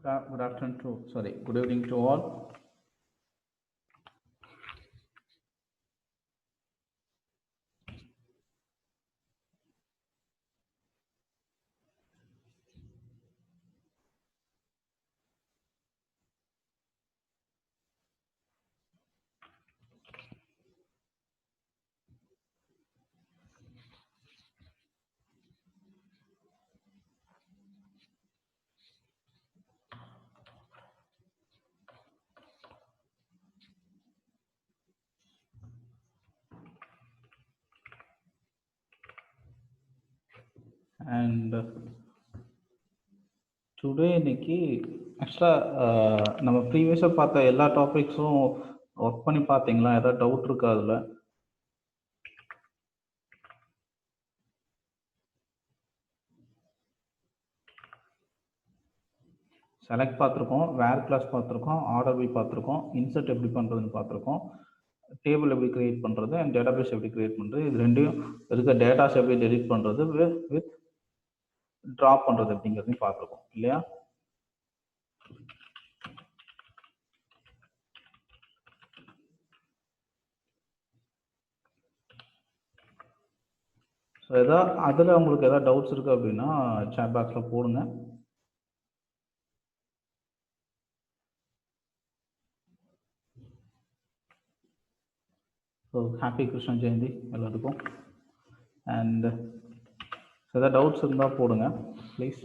Good afternoon to, sorry, good evening to all. And today இன்னைக்கு ஆக்சுவலாக நம்ம ப்ரீவியஸாக பார்த்த எல்லா டாபிக்ஸும் ஒர்க் பண்ணி பார்த்தீங்களா? ஏதாவது டவுட் இருக்கா அதில்? செலக்ட் பார்த்துருக்கோம், வேர் கிளாஸ் பார்த்துருக்கோம், ஆர்டர் பை பார்த்துருக்கோம், இன்சர்ட் எப்படி பண்ணுறதுன்னு பார்த்துருக்கோம், டேபிள் எப்படி கிரியேட் பண்ணுறது அண்ட் டேட்டாபேஸ் எப்படி கிரியேட் பண்ணுறது, இது ரெண்டையும் இருக்க டேட்டாஸ் எப்படி டெலிட் பண்ணுறது வித் ட்ராப் பண்ணுறது அப்படிங்கிறதையும் பார்த்துருக்கோம் இல்லையா? ஸோ எதாவது அதில் உங்களுக்கு எதாவது டவுட்ஸ் இருக்குது அப்படின்னா சேட் பாக்ஸில் போடுங்க. ஸோ ஹாப்பி கிருஷ்ண ஜெயந்தி எல்லாத்துக்கும். அண்ட் எதாவது டவுட்ஸ் இருந்தால் போடுங்க ப்ளீஸ்.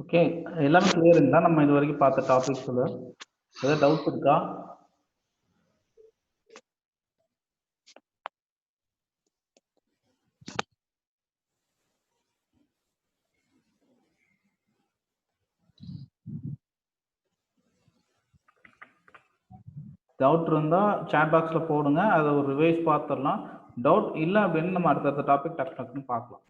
ஓகே, எல்லாமே கிளியர் இருந்தால் நம்ம இது வரைக்கும் பார்த்த டாபிக்ஸில் ஏதாவது டவுட் இருக்கா? டவுட் இருந்தால் சேட் பாக்ஸில் போடுங்க, அதை ஒரு ரிவைஸ் பார்த்துடலாம். டவுட் இல்லை அப்படின்னு நம்ம அடுத்தடுத்த டாபிக் டக்கு டக்குன்னு பார்க்கலாம்.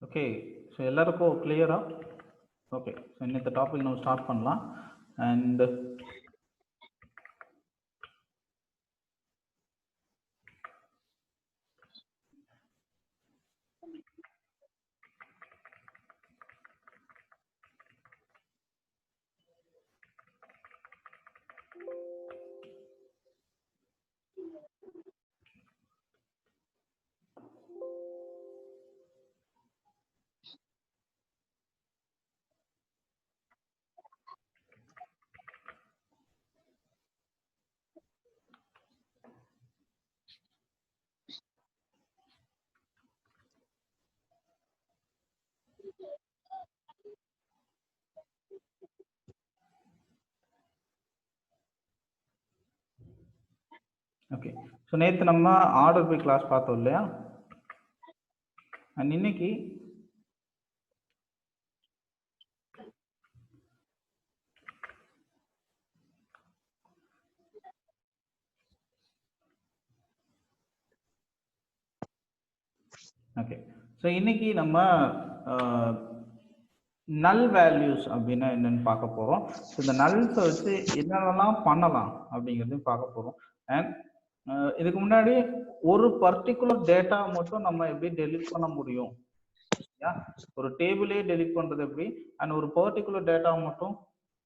ஓகே, ஸோ எல்லாருக்கும் கிளியரா? ஓகே, ஸோ இன்னைக்கு டாபிக் நம்ம ஸ்டார்ட் பண்ணலாம். அண்ட் ஓகே, ஸோ நேற்று நம்ம ஆர்டர் பை கிளாஸ் பார்த்தோம் இல்லையா? அண்ட் இன்னைக்கு ஓகே, ஸோ இன்னைக்கு நம்ம நல் வேல்யூஸ் அப்படின்னா என்னன்னு பார்க்க போகிறோம். ஸோ இந்த நல்ஸை வச்சு என்னென்னலாம் பண்ணலாம் அப்படிங்கிறதையும் பார்க்க போகிறோம். அண்ட் இதுக்கு முன்னாடி ஒரு பர்டிகுலர் டேட்டா மட்டும் நம்ம எப்படி டெலிட் பண்ண முடியும், ஒரு டேபிளே டெலிட் பண்றது எப்படி, அண்ட் ஒரு பர்டிகுலர் டேட்டா மட்டும்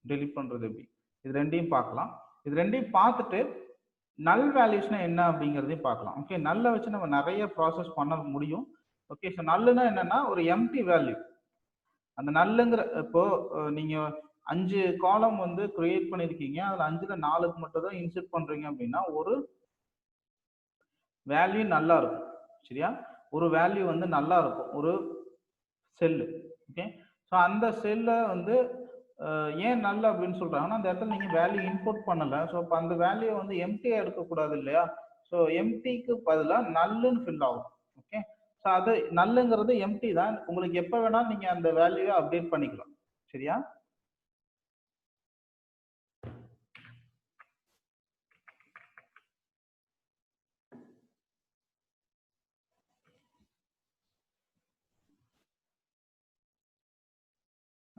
டெலிட் பண்றது எப்படி, இது ரெண்டையும் பார்க்கலாம். இது ரெண்டையும் பார்த்துட்டு நல் வேல்யூஸ்னா என்ன அப்படிங்கிறதையும் பார்க்கலாம். ஓகே, நல்ல வச்சு நம்ம நிறைய ப்ராசஸ் பண்ண முடியும். ஓகே, ஸோ நல்லுன்னா என்னன்னா ஒரு எம்டி வேல்யூ. அந்த நல்லுங்கிற இப்போ நீங்க 5 காலம் வந்து கிரியேட் பண்ணிருக்கீங்க, அதுல 5ல 4க்கு மட்டும் தான் இன்செர்ட் பண்றீங்க அப்படின்னா ஒரு வேல்யூ நல்லா இருக்கும். சரியா, ஒரு வேல்யூ வந்து நல்லா இருக்கும், ஒரு செல்லு. ஓகே, ஸோ அந்த செல்லை வந்து ஏன் நல்ல அப்படின்னு சொல்றாங்கன்னா அந்த இடத்துல நீங்க வேல்யூ இன்புட் பண்ணல. ஸோ இப்போ அந்த வேல்யூ வந்து எம்டியா எடுக்கக்கூடாது இல்லையா? ஸோ எம்டிக்கு பதிலாக நல்லுன்னு ஃபில் ஆகும். ஓகே, ஸோ அது நல்லுங்கிறது எம்டி தான், உங்களுக்கு எப்போ வேணாலும் நீங்க அந்த வேல்யூவை அப்டேட் பண்ணிக்கலாம். சரியா?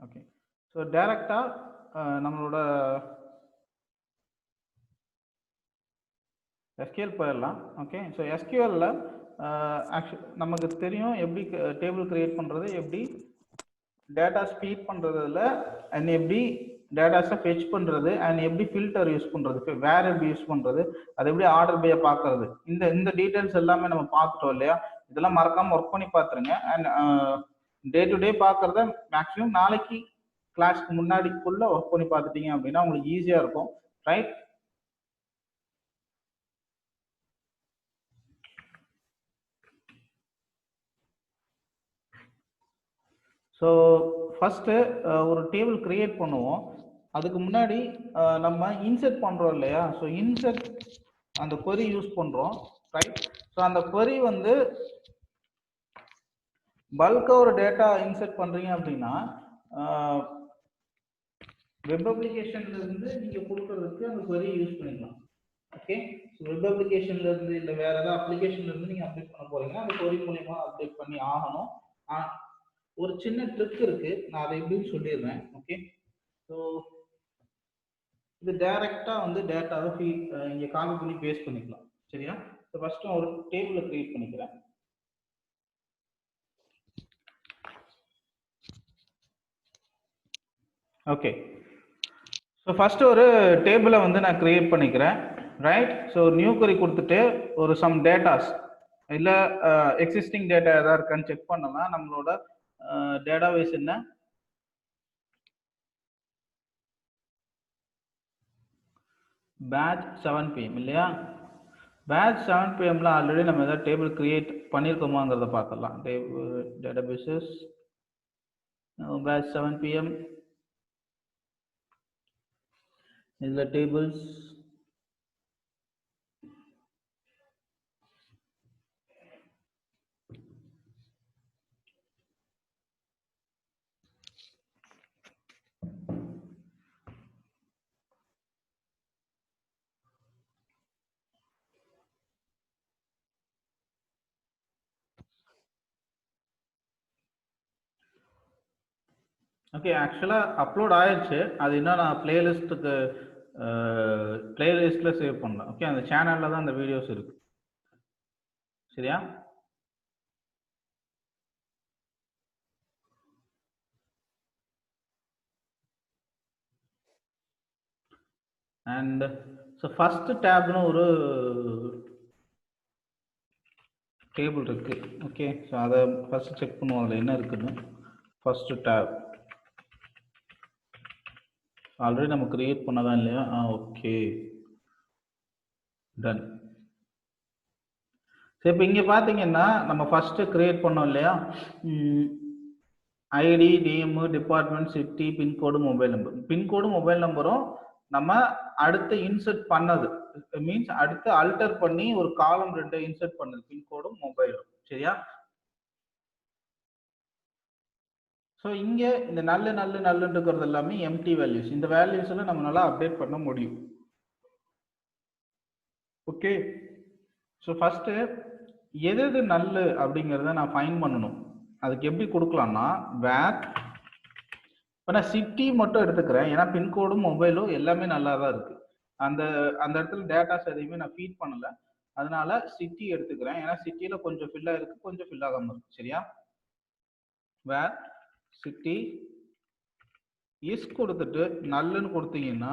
ஓகே, ஸோ டைரக்டா நம்மளோட எஸ்கியூஎல் போயிடலாம். ஓகே, ஸோ எஸ்கியூஎல்ல நமக்கு தெரியும் எப்படி டேபிள் கிரியேட் பண்றது, எப்படி டேட்டா ஸ்பீட் பண்றதுல, அண்ட் எப்படி டேட்டாஸை ஃபெச் பண்றது, அண்ட் எப்படி ஃபில்டர் யூஸ் பண்றது, வேற எப்படி யூஸ் பண்றது, அது எப்படி ஆர்டர் பையை பார்க்கறது, இந்த டீடைல்ஸ் எல்லாமே நம்ம பார்த்துட்டோம் இல்லையா? இதெல்லாம் மறக்காம ஒர்க் பண்ணி பார்த்துருங்க. அண்ட் டே டு டே பார்க்கறத மேக்ஸிமம் நாளைக்கு கிளாஸ்க்கு முன்னாடிக்குள்ள ஒர்க் பண்ணி பார்த்துட்டீங்க அப்படின்னா உங்களுக்கு ஈஸியா இருக்கும். ரைட்? ஸோ ஃபஸ்ட்டு ஒரு டேபிள் கிரியேட் பண்ணுவோம். அதுக்கு முன்னாடி நம்ம இன்செர்ட் பண்ணுறோம் இல்லையா? ஸோ இன்செர்ட் அந்த query யூஸ் பண்ணுறோம். ரைட்? ஸோ அந்த query வந்து பல்காக ஒரு டேட்டா இன்செர்ட் பண்ணுறீங்க அப்படின்னா வெப் அப்ளிகேஷன்லேருந்து நீங்கள் கொடுக்கறதுக்கு அந்த query யூஸ் பண்ணிக்கலாம். ஓகே, ஸோ வெப் அப்ளிகேஷன்லேருந்து இல்லை வேறு ஏதாவது அப்ளிகேஷன்லேருந்து நீங்கள் அப்டேட் பண்ண போகிறீங்கன்னா அந்த query மூலிமா அப்டேட் பண்ணி ஆகணும். ஒரு சின்ன ட்ரிக் இருக்கு, நான் அதை எப்படின்னு சொல்லிடுறேன். ஓகே, ஸோ இது டைரக்டா வந்து டேட்டாவை இங்க காப்பி பண்ணி பேஸ்ட் பண்ணிக்கலாம். சரியா? ஸோ ஃபர்ஸ்ட் ஒரு டேபிளை கிரியேட் பண்ணிக்கிறேன். ஓகே, ஸோ ஃபர்ஸ்ட் ஒரு டேபிளை வந்து நான் கிரியேட் பண்ணிக்கிறேன். ரைட்? ஸோ நியூ query கொடுத்துட்டு ஒரு சம் டேட்டாஸ் இல்லை எக்ஸிஸ்டிங் டேட்டா ஏதாவது இருக்கான்னு செக் பண்ணலாம். நம்மளோட டேட்டாபேஸ் என்ன, பேட்ச் 7 PM இல்லையா? பேட்ச் 7 PM ஆல்ரெடி நம்ம ஏதாவது டேபிள் கிரியேட் பண்ணியிருக்கோமாங்கிறத பார்த்துடலாம். டேட்டாபேசஸ் பேட்ச் 7 PM இதில் டேபிள்ஸ் ஓகே, ஆக்சுவலாக அப்லோட் ஆயிடுச்சு. அது இன்னும் நான் பிளேலிஸ்ட்டுக்கு பிளேலிஸ்ட்டில் சேவ் பண்ணல. ஓகே, அந்த சேனலில் தான் அந்த வீடியோஸ் இருக்கு. சரியா? அண்ட் ஸோ ஃபஸ்ட்டு டேப்னு ஒரு டேபிள் இருக்கு. ஓகே, ஸோ அதை ஃபஸ்ட்டு செக் பண்ணுவோம் அதில் என்ன இருக்குன்னு. ஃபஸ்ட்டு டேப் ஆல்ரெடி நம்ம கிரியேட் பண்ணதான் இல்லையா? Okay, done. சரி, இப்போ இங்கே பார்த்தீங்கன்னா நம்ம ஃபஸ்ட்டு கிரியேட் பண்ணோம் இல்லையா? ID, name, department, city, pincode, mobile number. Pincode mobile நம்பரும் நம்ம அடுத்து இன்சர்ட் பண்ணது மீன்ஸ் அடுத்து அல்டர் பண்ணி ஒரு காலம் 2 இன்சர்ட் பண்ணது பின்கோடும் மொபைலும். சரியா? ஸோ இங்க இந்த நல்லுன்னு இருக்கிறது எல்லாமே எம்டி வேல்யூஸ். இந்த வேல்யூஸ்ல நம்ம நல்லா அப்டேட் பண்ண முடியும். ஓகே, ஸோ ஃபர்ஸ்ட் எது நல்லு அப்படிங்கிறத நான் ஃபைன் பண்ணணும். அதுக்கு எப்படி கொடுக்கலாம்னா வேர், இப்போ நான் சிட்டி மட்டும் எடுத்துக்கிறேன் ஏன்னா பின்கோடும் மொபைலும் எல்லாமே நல்லா தான் இருக்கு. அந்த இடத்துல டேட்டாஸ் எதையுமே நான் ஃபீட் பண்ணல, அதனால சிட்டி எடுத்துக்கிறேன். ஏன்னா சிட்டியில கொஞ்சம் ஃபில் ஆயிருக்கு, கொஞ்சம் ஃபில் ஆகாம இருக்கு. சரியா? வேர் சிட்டி இஸ் கொடுத்துட்டு நல்லுன்னு கொடுத்தீங்கன்னா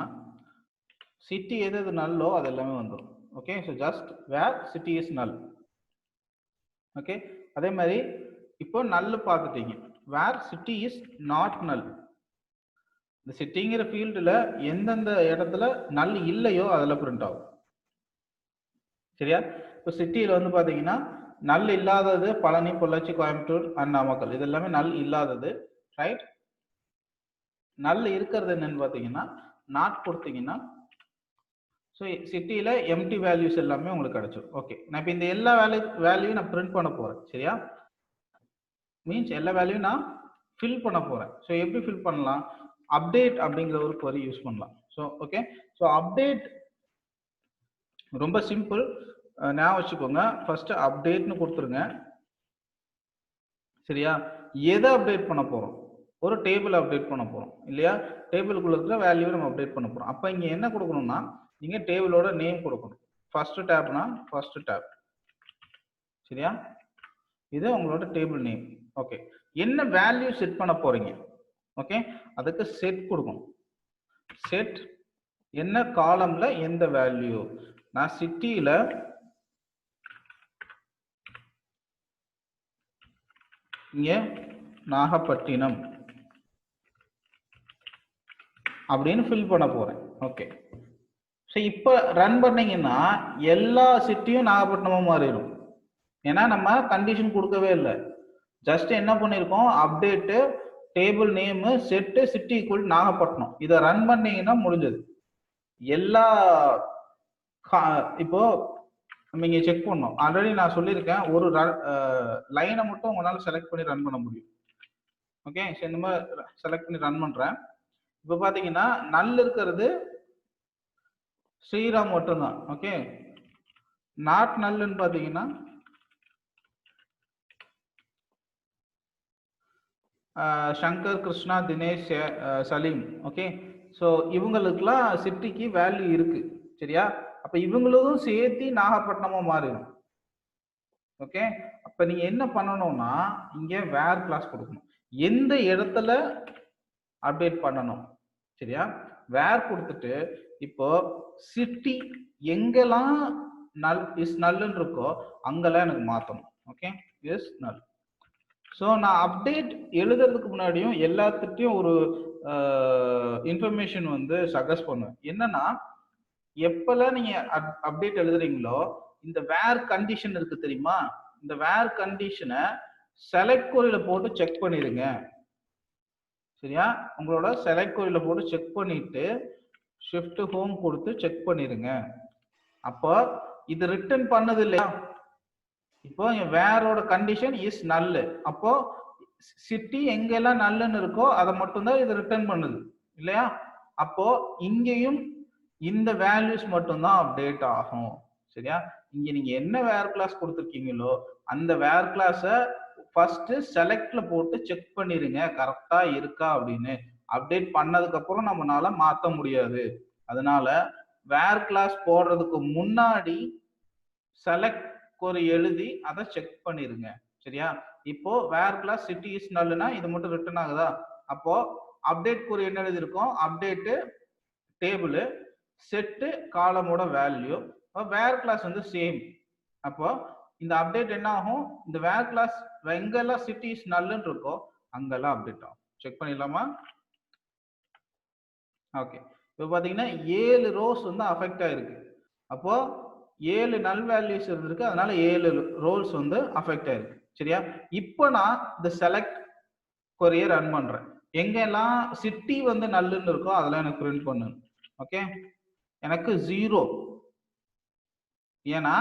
சிட்டி எது நல்லோ அது எல்லாமே வந்துடும். Okay, so just where city is நல். ஓகே, அதே மாதிரி இப்போ நல்லு பார்த்துட்டீங்க. வேர் சிட்டி இஸ் நாட் நல். இந்த சிட்டிங்கிற ஃபீல்டில் எந்தெந்த இடத்துல நல் இல்லையோ அதில் பிரிண்ட் ஆகும். சரியா? இப்போ சிட்டியில் வந்து பார்த்தீங்கன்னா நல் இல்லாதது பழனி, பொள்ளாச்சி, கோயம்புத்தூர் அண்ட் நாமக்கல். இது எல்லாமே நல் இல்லாதது. ரைட்? நல் இருக்கிறது என்னன்னு பார்த்தீங்கன்னா நாட் கொடுத்தீங்கன்னா ஸோ சிட்டியில் எம்டி வேல்யூஸ் எல்லாமே உங்களுக்கு கிடைச்சிடும். ஓகே, நான் இப்போ இந்த எல்லா வேல்யூவும் நான் பிரிண்ட் பண்ண போகிறேன். சரியா? மீன்ஸ் எல்லா வேல்யூவும் நான் ஃபில் பண்ண போகிறேன். ஸோ எப்படி ஃபில் பண்ணலாம்? அப்டேட் அப்படிங்கிற ஒரு query யூஸ் பண்ணலாம். ஸோ ஓகே, ஸோ அப்டேட் ரொம்ப சிம்பிள், ஞாபகம் வச்சுக்கோங்க. ஃபர்ஸ்ட் அப்டேட்னு கொடுத்துருங்க. சரியா? எதை அப்டேட் பண்ண போகிறோம்? ஒரு டேபிள் அப்டேட் பண்ண போகிறோம் இல்லையா? டேபிளுக்குள்ள இருக்கிற வேல்யூவை நம்ம அப்டேட் பண்ண போகிறோம். அப்போ இங்கே என்ன கொடுக்கணும்னா நீங்கள் டேபிளோட நேம் கொடுக்கணும். ஃபர்ஸ்ட் டேப்னா ஃபர்ஸ்ட் டேப். சரியா? இது உங்களோட டேபிள் நேம். ஓகே, என்ன வேல்யூ செட் பண்ண போறீங்க? ஓகே, அதுக்கு செட் கொடுக்கணும். செட் என்ன காலம்ல எந்த வேல்யூ? நான் சிட்டியில இங்க நாகப்பட்டினம் அப்படின்னு ஃபில் பண்ண போறேன். ஓகே, ஸோ இப்போ ரன் பண்ணீங்கன்னா எல்லா சிட்டியும் நாகப்பட்டினமா மாறிடும். ஏன்னா நம்ம கண்டிஷன் கொடுக்கவே இல்லை, ஜஸ்ட் என்ன பண்ணியிருக்கோம், update table name set city equal Nagapattinam. இதை ரன் பண்ணீங்கன்னா முடிஞ்சது. எல்லா இப்போ நம்ம இங்கே செக் பண்ணோம். ஆல்ரெடி நான் சொல்லியிருக்கேன், ஒரு லைனை மட்டும் உங்களால் செலக்ட் பண்ணி ரன் பண்ண முடியும். ஓகே, ஸோ இந்த மாதிரி செலக்ட் பண்ணி ரன் பண்ணுறேன். இப்போ பார்த்தீங்கன்னா நல் இருக்கிறது ஸ்ரீராம் மட்டும்தான். ஓகே, நாட் நல்லுன்னு பார்த்தீங்கன்னா சங்கர், கிருஷ்ணா, தினேஷ், சலீம். ஓகே, ஸோ இவங்களுக்குலாம் சிட்டிக்கு வேல்யூ இருக்கு. சரியா? அப்ப இவங்களும் சேர்த்து நாகப்பட்டினமா மாறிடும். ஓகே, அப்ப நீங்க என்ன பண்ணணும்னா இங்க வேர் கிளாஸ் கொடுக்கணும். எந்த இடத்துல அப்டேட் பண்ணணும்? சரியா? வேர் கொடுத்துட்டு இப்போ சிட்டி எங்கெல்லாம் நல் இஸ் நல்லுன்னு இருக்கோ அங்கெல்லாம் எனக்கு மாற்றணும். ஓகே, இஸ் நல். ஸோ நான் அப்டேட் எழுதுறதுக்கு முன்னாடியும் எல்லாத்துட்டையும் ஒரு இன்ஃபர்மேஷன் வந்து சஜஸ்ட் பண்ணுவேன். என்னன்னா எப்பெல்லாம் நீங்க அப்டேட் எழுதுறீங்களோ இந்த வேர் கண்டிஷன் இருக்கு தெரியுமா? இந்த வேர் கண்டிஷனை செலக்ட் கொரியில போட்டு செக் பண்ணிடுங்க. சரியா? உங்களோட செலக்ட் கொரியில போட்டு செக் பண்ணிட்டு ஷிஃப்ட் ஹோம் கொடுத்து செக் பண்ணிடுங்க. அப்போ இது ரிட்டர்ன் பண்ணது இல்லையா? இப்போ வேரோட கண்டிஷன் இஸ் நல்லு. அப்போ சிட்டி எங்கெல்லாம் நல்லுன்னு இருக்கோ அதை மட்டும்தான் இது ரிட்டர்ன் பண்ணுது இல்லையா? அப்போ இங்கேயும் இந்த வேல்யூஸ் மட்டும்தான் அப்டேட் ஆகும். சரியா? இங்க நீங்க என்ன வேர் கிளாஸ் கொடுத்துருக்கீங்களோ அந்த வேர் கிளாஸை ஃபர்ஸ்ட் செலக்ட்ல போட்டு செக் பண்ணிருங்க கரெக்டா இருக்கா அப்படின்னு. அப்டேட் பண்ணதுக்கு அப்புறம் நம்மளால மாத்த முடியாது. அதனால வேர் கிளாஸ் போடுறதுக்கு முன்னாடி செலக்ட் ஒரு எழுதி அதை செக் பண்ணிருங்க. சரியா? இப்போ வேர் கிளாஸ் சிட்டி இஸ் நல்னா இது மட்டும் ரிட்டர்ன் ஆகுதா? அப்போ அப்டேட் ஒரு என்ன எழுதி இருக்கும்? அப்டேட் டேபிள் செட் காலமோட வேல்யூ. வேர் கிளாஸ் வந்து சேம். அப்போ இந்த அப்டேட் என்ன ஆகும்? இந்த வேர் கிளாஸ் எங்கெல்லாம் சிட்டி இஸ் நல்லுன்னு இருக்கோ அங்கெல்லாம் அப்டேட் ஆகும். செக் பண்ணிடலாமா? ஓகே. இப்போ பாத்தீங்கன்னா 7 ரோஸ் வந்து அஃபெக்ட் ஆயிருக்கு. அப்போ 7 நல் வேல்யூஸ் இருந்திருக்கு, அதனால 7 ரோல்ஸ் வந்து அஃபெக்ட் ஆயிருக்கு. சரியா? இப்போ நான் இந்த செலக்ட் கொரியை ரன் பண்றேன். எங்கெல்லாம் சிட்டி வந்து நல்லுன்னு இருக்கோ அதெல்லாம் எனக்கு பிரிண்ட் பண்ணு. ஓகே, எனக்கு 0. ஏன்னா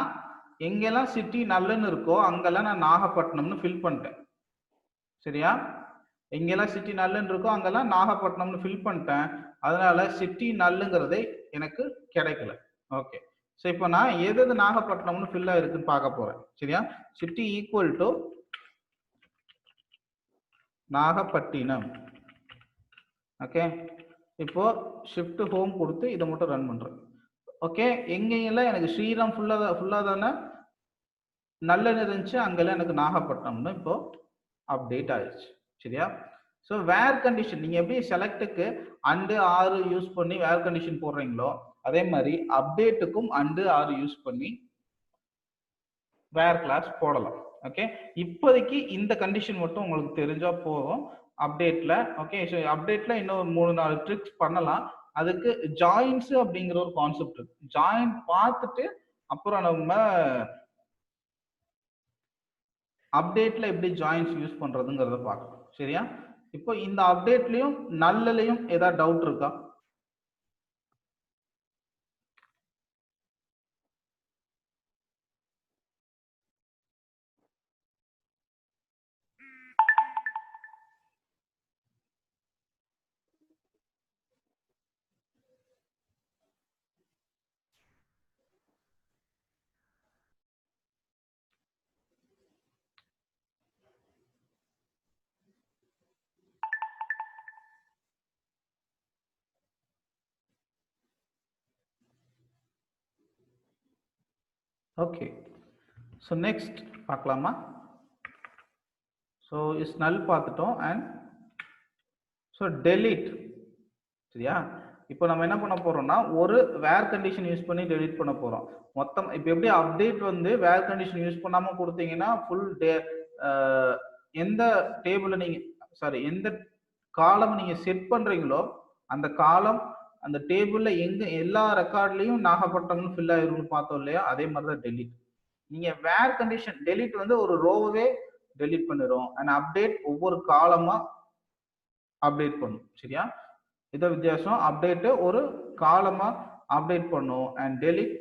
எங்கெல்லாம் சிட்டி நல்லுன்னு இருக்கோ அங்கெல்லாம் நான் நாகப்பட்டினம்னு ஃபில் பண்ணிட்டேன். சரியா? எங்கெல்லாம் சிட்டி நல்லுன்னு இருக்கோ அங்கெல்லாம் நாகப்பட்டினம்னு ஃபில் பண்ணிட்டேன். அதனால சிட்டி நல்லுங்கிறதே எனக்கு கிடைக்கல. ஓகே, ஸோ இப்போ நான் எது நாகப்பட்டினம்னு ஃபில் ஆயிருக்குன்னு பார்க்க போறேன். சரியா? City equal to Nagapattinam. Okay, இப்போ ஷிஃப்ட் ஹோம் கொடுத்து இதை மட்டும் ரன் பண்றேன். ஓகே, எங்கெல்லாம் எனக்கு ஸ்ரீராம் ஃபுல்லா தானே நல்ல இருந்துச்சு, அங்கெல்லாம் எனக்கு நாகப்பட்டினம்னு இப்போ அப்டேட் ஆயிடுச்சு. சரியா? ஸோ வேர் கண்டிஷன் நீங்க எப்படி செலக்டுக்கு அண்டு ஆறு யூஸ் பண்ணி வேர் கண்டிஷன் போடுறீங்களோ அதே மாதிரி அப்டேட்டுக்கும் அண்டு ஆறு யூஸ் பண்ணி வேர் கிளாஸ் போடலாம். ஓகே, இப்போதைக்கு இந்த கண்டிஷன் மட்டும் உங்களுக்கு தெரிஞ்சா போதும் அப்டேட்ல. ஓகே, ஸோ அப்டேட்ல இன்னும் 3-4 ட்ரிக்ஸ் பண்ணலாம். அதுக்கு ஜாயின்ஸ் அப்படிங்கிற ஒரு கான்செப்ட் இருக்கு. ஜாயின் பார்த்துட்டு அப்புறம் நம்ம அப்டேட்ல எப்படி ஜாயின்ஸ் யூஸ் பண்றதுங்கிறத பார்க்கலாம். சரியா? இப்போ இந்த அப்டேட்லயும் நல்லலையும் ஏதாவது டவுட் இருக்கா? ஓகே, ஸோ நெக்ஸ்ட் பார்க்கலாமா? ஸோ இஸ் நல் பார்த்துட்டோம். And so delete. சரியா? இப்போ நம்ம என்ன பண்ண போறோம்னா ஒரு வேர் கண்டிஷன் யூஸ் பண்ணி டெலீட் பண்ண போறோம் மொத்தம். இப்போ எப்படி அப்டேட் வந்து வேர் கண்டிஷன் யூஸ் பண்ணாம கொடுத்தீங்கன்னா ஃபுல் எந்த டேபிள் நீங்க எந்த காலம் நீங்க செட் பண்றீங்களோ அந்த காலம் அந்த டேபிள்ல எங்க எல்லா ரெக்கார்ட்லயும் நாகப்பட்டினம் ஃபில் ஆயிரும்னு பார்த்தோம் இல்லையா? அதே மாதிரி தான் டெலீட். நீங்க வேர் கண்டிஷன் டெலீட் வந்து ஒரு ரோவே டெலீட் பண்ணிடும். அண்ட் அப்டேட் ஒவ்வொரு காலமா அப்டேட் பண்ணும். சரியா? இத வித்தியாசம். அப்டேட் ஒரு காலமா அப்டேட் பண்ணும் அண்ட் டெலீட்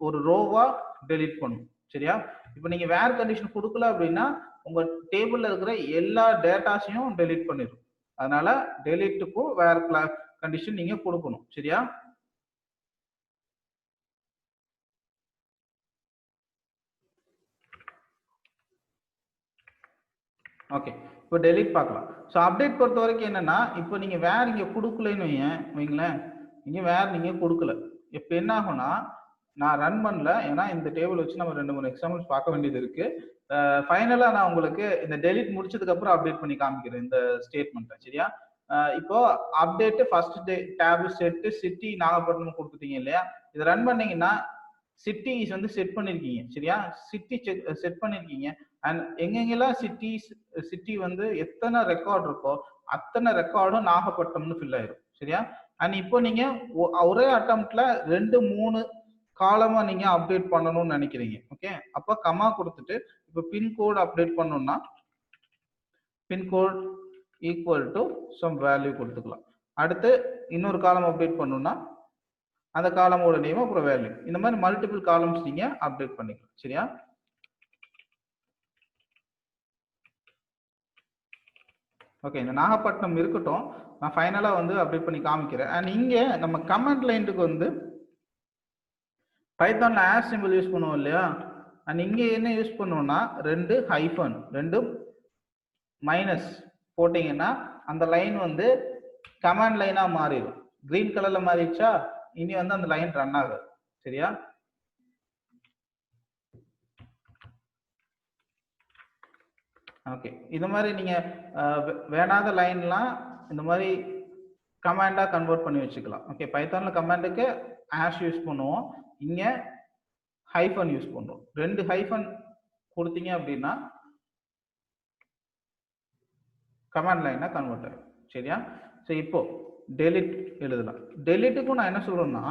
ஒரு ரோவா டெலீட் பண்ணும். சரியா? இப்போ நீங்க வேர் கண்டிஷன் கொடுக்கல அப்படின்னா உங்க டேபிள்ல இருக்கிற எல்லா டேட்டாஸையும் டெலீட் பண்ணிடும். அதனால டெலீட்டுக்கும் வேர் கண்டிஷன் நீங்க கொடுக்கணும். சரியா? ஓகே, இப்போ டெலீட் பார்க்கலாம். ஸோ அப்டேட் பொறுத்த வரைக்கும் என்னன்னா இப்போ நீங்க வேர் இங்க கொடுக்கலன்னு வைங்களேன், இங்க வேர் நீங்க கொடுக்கல. இப்போ என்ன ஆகும்னா நான் ரன் பண்ணல, ஏன்னா இந்த டேபிள் வச்சு நம்ம 2-3 எக்ஸாம்பிள்ஸ் பார்க்க வேண்டியது இருக்கு. ஃபைனலா நான் உங்களுக்கு இந்த டெலீட் முடிச்சதுக்கு அப்புறம் அப்டேட் பண்ணி காமிக்கிறேன் இந்த ஸ்டேட்மெண்ட்டை. சரியா? இப்போ update first tab set city Nagapattinam கொடுத்துட்டீங்க இல்லையா? இதை ரன் பண்ணீங்கன்னா சிட்டி வந்து செட் பண்ணிருக்கீங்க. சரியா? சிட்டி செட் பண்ணிருக்கீங்க. அண்ட் எங்கெங்கெல்லாம் சிட்டி வந்து எத்தனை ரெக்கார்ட் இருக்கோ அத்தனை ரெக்கார்டும் நாகப்பட்டினம்னு ஃபில் ஆயிரும். சரியா? அண்ட் இப்போ நீங்க ஒரே அட்டம்ப்ட்ல 2-3 காலமா நீங்க அப்டேட் பண்ணணும்னு நினைக்கிறீங்க. ஓகே, அப்ப கமா கொடுத்துட்டு இப்போ பின்கோட் அப்டேட் பண்ணணும்னா pincode equal to some value கொடுத்துக்கலாம். அடுத்து இன்னொரு காலம் அப்டேட் பண்ணணும்னா அந்த காலமோட நேம் அப்புறம் வேல்யூ. இந்த மாதிரி மல்டிபிள் காலம்ஸ் நீங்க அப்டேட் பண்ணிக்கலாம். சரியா? ஓகே, இந்த நாகப்பட்டினம் இருக்கட்டும், நான் ஃபைனலா வந்து அப்டேட் பண்ணி காமிக்கிறேன். அண்ட் இங்க நம்ம கமெண்ட் லைனுக்கு வந்து பைத்தான்ல ஆஸ் சிம்பிள் யூஸ் பண்ணுவோம் இல்லையா? அண்ட் இங்க என்ன யூஸ் பண்ணுவோம்னா 2 ஹைஃபன் 2 மைனஸ் போட்டீங்கன்னா அந்த லைன் வந்து கமாண்ட் லைனா மாறிடும். கிரீன் கலர்ல மாறிடுச்சா, இனி வந்து அந்த லைன் ரன் ஆகுது. சரியா? ஓகே, இது மாதிரி நீங்க வேணாத லைன்லாம் இந்த மாதிரி கமாண்டா கன்வெர்ட் பண்ணி வச்சுக்கலாம். ஓகே, பைத்தான்ல கமாண்டுக்கு ஹேஷ் யூஸ் பண்ணுவோம், இங்க ஹைஃபன் யூஸ் பண்ணுவோம். 2 ஹைஃபன் கொடுத்தீங்க அப்படின்னா கமாண்ட் லைனா கன்வெர்ட் ஆகும். சரியா? ஸோ இப்போ டெலிட் எழுதலாம். டெலிட்டுக்கும் நான் என்ன சொல்றேன்னா,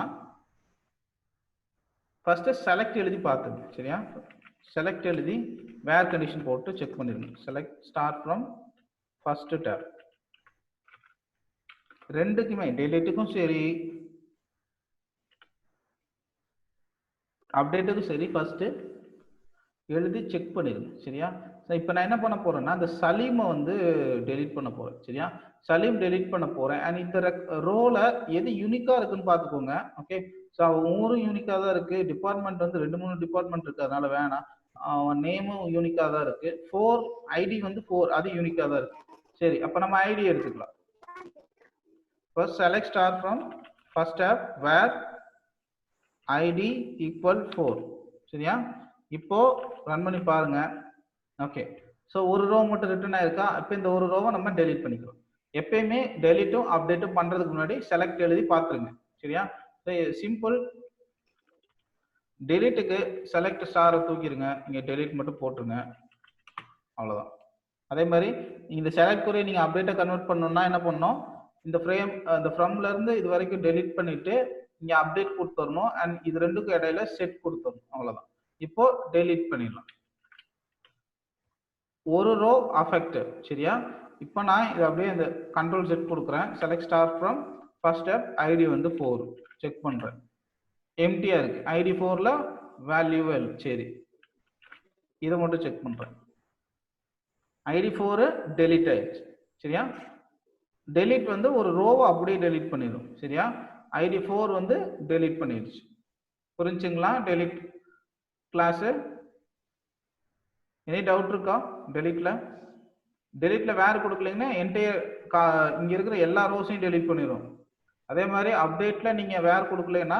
ஃபர்ஸ்ட் செலக்ட் எழுதி பார்த்துங்க. சரியா? செலக்ட் எழுதி வேர் கண்டிஷன் போட்டு செக் பண்ணிருங்க. Select start from first tab. ரெண்டுக்குமே டெலிட்டுக்கும் சரி அப்டேட்டுக்கும் சரி ஃபர்ஸ்ட் எழுதி செக் பண்ணிருங்க. சரியா? இப்போ நான் என்ன பண்ண போறேன்னா, இந்த சலீமை வந்து டெலிட் பண்ண போறேன். சரியா? சலீம் டெலிட் பண்ண போறேன். அண்ட் இந்த ரோல எது யூனிக்கா இருக்குன்னு பாத்துக்கோங்க. ஓகே, ஸோ ஒவ்வொரு யூனிக்கா தான் இருக்கு. டிபார்ட்மெண்ட் வந்து 2-3 டிபார்ட்மெண்ட் இருக்கு, அதனால வேணாம். நேமும் யூனிக்கா தான் இருக்கு. 4 ஐடி வந்து 4 அது யூனிக்கா தான் இருக்கு. சரி, அப்ப நம்ம ஐடி எடுத்துக்கலாம். First select star from first tab where ID equal 4. சரியா? இப்போ ரன் பண்ணி பாருங்க. ஓகே, ஸோ ஒரு ரோ மட்டும் ரிட்டர்ன் ஆயிருக்கா. இப்போ இந்த ஒரு ரோவை நம்ம டெலிட் பண்ணிக்கலாம். எப்பயுமே டெலிட்டும் அப்டேட்டும் பண்றதுக்கு முன்னாடி செலக்ட் எழுதி பார்த்துருங்க. சரியா? சிம்பிள். டெலிட்டுக்கு செலக்ட் ஸ்டாரை தூக்கிடுங்க, இங்க டெலிட் மட்டும் போட்டுருங்க, அவ்வளவுதான். அதே மாதிரி இந்த செலக்ட் குறையை நீங்க அப்டேட்டை கன்வெர்ட் பண்ணணும்னா என்ன பண்ணணும், இந்த ஃப்ரேம் இந்த ஃப்ரம்ல இருந்து இது வரைக்கும் டெலிட் பண்ணிட்டு இங்க அப்டேட் கொடுத்துடணும். அண்ட் இது ரெண்டுக்கும் இடையில செட் கொடுத்துடணும், அவ்வளவுதான். இப்போ டெலிட் பண்ணிடலாம். ஒரு ரோ அஃபெக்டட். சரியா? இப்போ நான் இது அப்படியே இந்த கண்ட்ரோல் செட் கொடுக்குறேன். Select star from first step ID வந்து 4 செக் பண்றேன். எம்டியா இருக்கு. ஐடி 4ல வேல்யூ வெல். சரி, இதை மட்டும் செக் பண்றேன். ஐடி 4 டெலிட் ஆயிடுச்சு. சரியா? டெலிட் வந்து ஒரு ரோவை அப்படியே டெலிட் பண்ணிடும். சரியா? ஐடி 4 வந்து டெலிட் பண்ணிடுச்சு. புரிஞ்சுங்களா? Delete class. எனி டவுட் இருக்கா? டெலிட்ல வேற கொடுக்கலீங்கன்னா என்டையர் இங்க இருக்கிற எல்லா ரோஸையும் டெலிட் பண்ணிடும். அதே மாதிரி அப்டேட்ல நீங்க வேற கொடுக்கலன்னா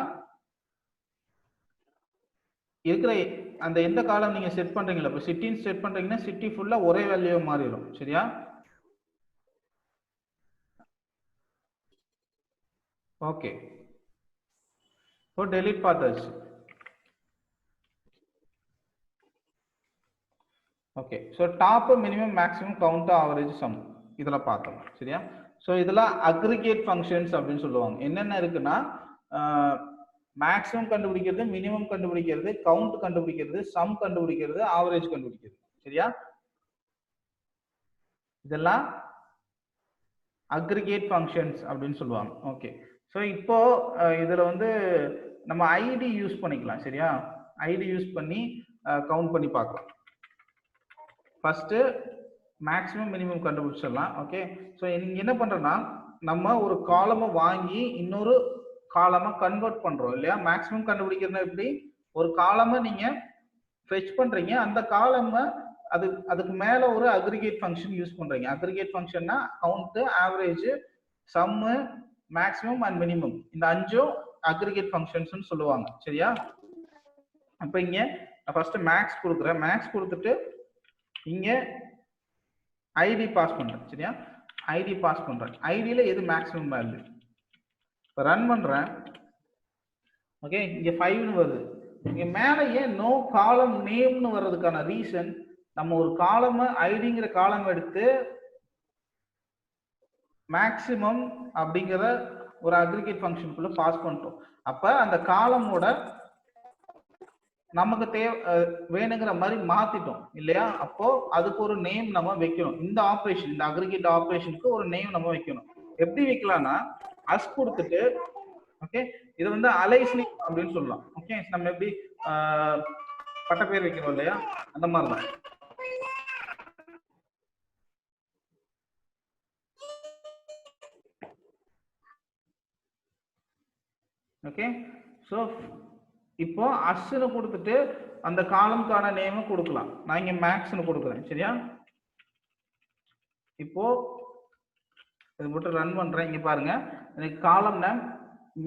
இருக்கிற அந்த எந்த காலம் நீங்க செட் பண்றீங்களா, இப்போ சிட்டின்னு செட் பண்றீங்கன்னா சிட்டி ஃபுல்லா ஒரே வேல்யூ மாறிடும். சரியா? ஓகே, இப்போ டெலிட் பார்த்தாச்சு. Okay, so top minimum maximum count average sum இதெல்லாம் பார்த்தோம். சரியா? ஸோ இதெல்லாம் அக்ரிகேட் ஃபங்க்ஷன்ஸ் அப்படின்னு சொல்லுவாங்க. என்னென்ன இருக்குன்னா, மேக்ஸிமம் கண்டுபிடிக்கிறது, மினிமம் கண்டுபிடிக்கிறது, கவுண்ட் கண்டுபிடிக்கிறது, சம் கண்டுபிடிக்கிறது, ஆவரேஜ் கண்டுபிடிக்கிறது. சரியா? இதெல்லாம் அக்ரிகேட் ஃபங்க்ஷன்ஸ் அப்படின்னு சொல்லுவாங்க. ஓகே, ஸோ இப்போ இதுல வந்து நம்ம ஐடி யூஸ் பண்ணிக்கலாம். சரியா? ஐடி யூஸ் பண்ணி கவுண்ட் பண்ணி பார்க்கலாம். ஃபர்ஸ்ட் மேக்ஸிமம் மினிமம் கண்டுபிடிச்சிடலாம். ஓகே, ஸோ நீங்க என்ன பண்றோம்னா, நம்ம ஒரு காலமை வாங்கி இன்னொரு காலமா கன்வெர்ட் பண்றோம் இல்லையா? மேக்ஸிமம் கண்டுபிடிக்கிறதுனா எப்படி, ஒரு காலமை நீங்க ஃபெச் பண்றீங்க, அந்த காலமை அதுக்கு மேல ஒரு அக்ரிகேட் ஃபங்க்ஷன் யூஸ் பண்றீங்க. அக்ரிகேட் ஃபங்க்ஷன்னா count, average, sum, maximum and minimum, இந்த 5 அக்ரிகேட் ஃபங்க்ஷன்ஸ் சொல்லுவாங்க. சரியா? அப்ப இங்க ஃபர்ஸ்ட் மேக்ஸ் கொடுக்குறேன். மேக்ஸ் கொடுத்துட்டு இங்க ஐடி பாஸ் பண்றேன். சரியா? ஐடி பாஸ் பண்றேன். ஐடியில எது மேக்ஸிமம் வேல்யூ, ரன் பண்றேன். ஓகே, இங்க 5ன்னு வருது. இங்க மேல ஏன் நோ காலம் நேம்னு வர்றதுக்கான ரீசன், நம்ம ஒரு காலம் ஐடிங்கிற காலம் எடுத்து மேக்ஸிமம் அப்படிங்கிற ஒரு அக்ரிகேட் ஃபங்க்ஷனுக்குள்ள பாஸ் பண்ணிட்டோம். அப்ப அந்த காலமோட நமக்கு வேணுங்கிற மாதிரி மாத்திட்டோம் இல்லையா? அப்போ அதுக்கு ஒரு நேம் நம்ம வைக்கணும். இந்த ஆபரேஷன், இந்த அக்ரிகேட் ஆபரேஷனுக்கு ஒரு நேம் நம்ம வைக்கணும். எப்படி வைக்கலாம்னா, அஸ் கொடுத்துட்டு, ஓகே, இது வந்து அலைஸ்லிங் அப்படின்னு சொல்லலாம். ஓகே, நம்ம எப்படி பட்ட பேர் வைக்கிறோம் இல்லையா, அந்த மாதிரிதான். ஓகே, ஸோ இப்போ அஸ்ன்னு கொடுத்துட்டு அந்த காலம்கான நேம் கொடுக்கலாம். நான் இங்க மேக்ஸ்னு கொடுக்குறேன். சரியா? இப்போ இது மட்டும் ரன் பண்றேன். இங்க பாருங்க எனக்கு காலம் நேம்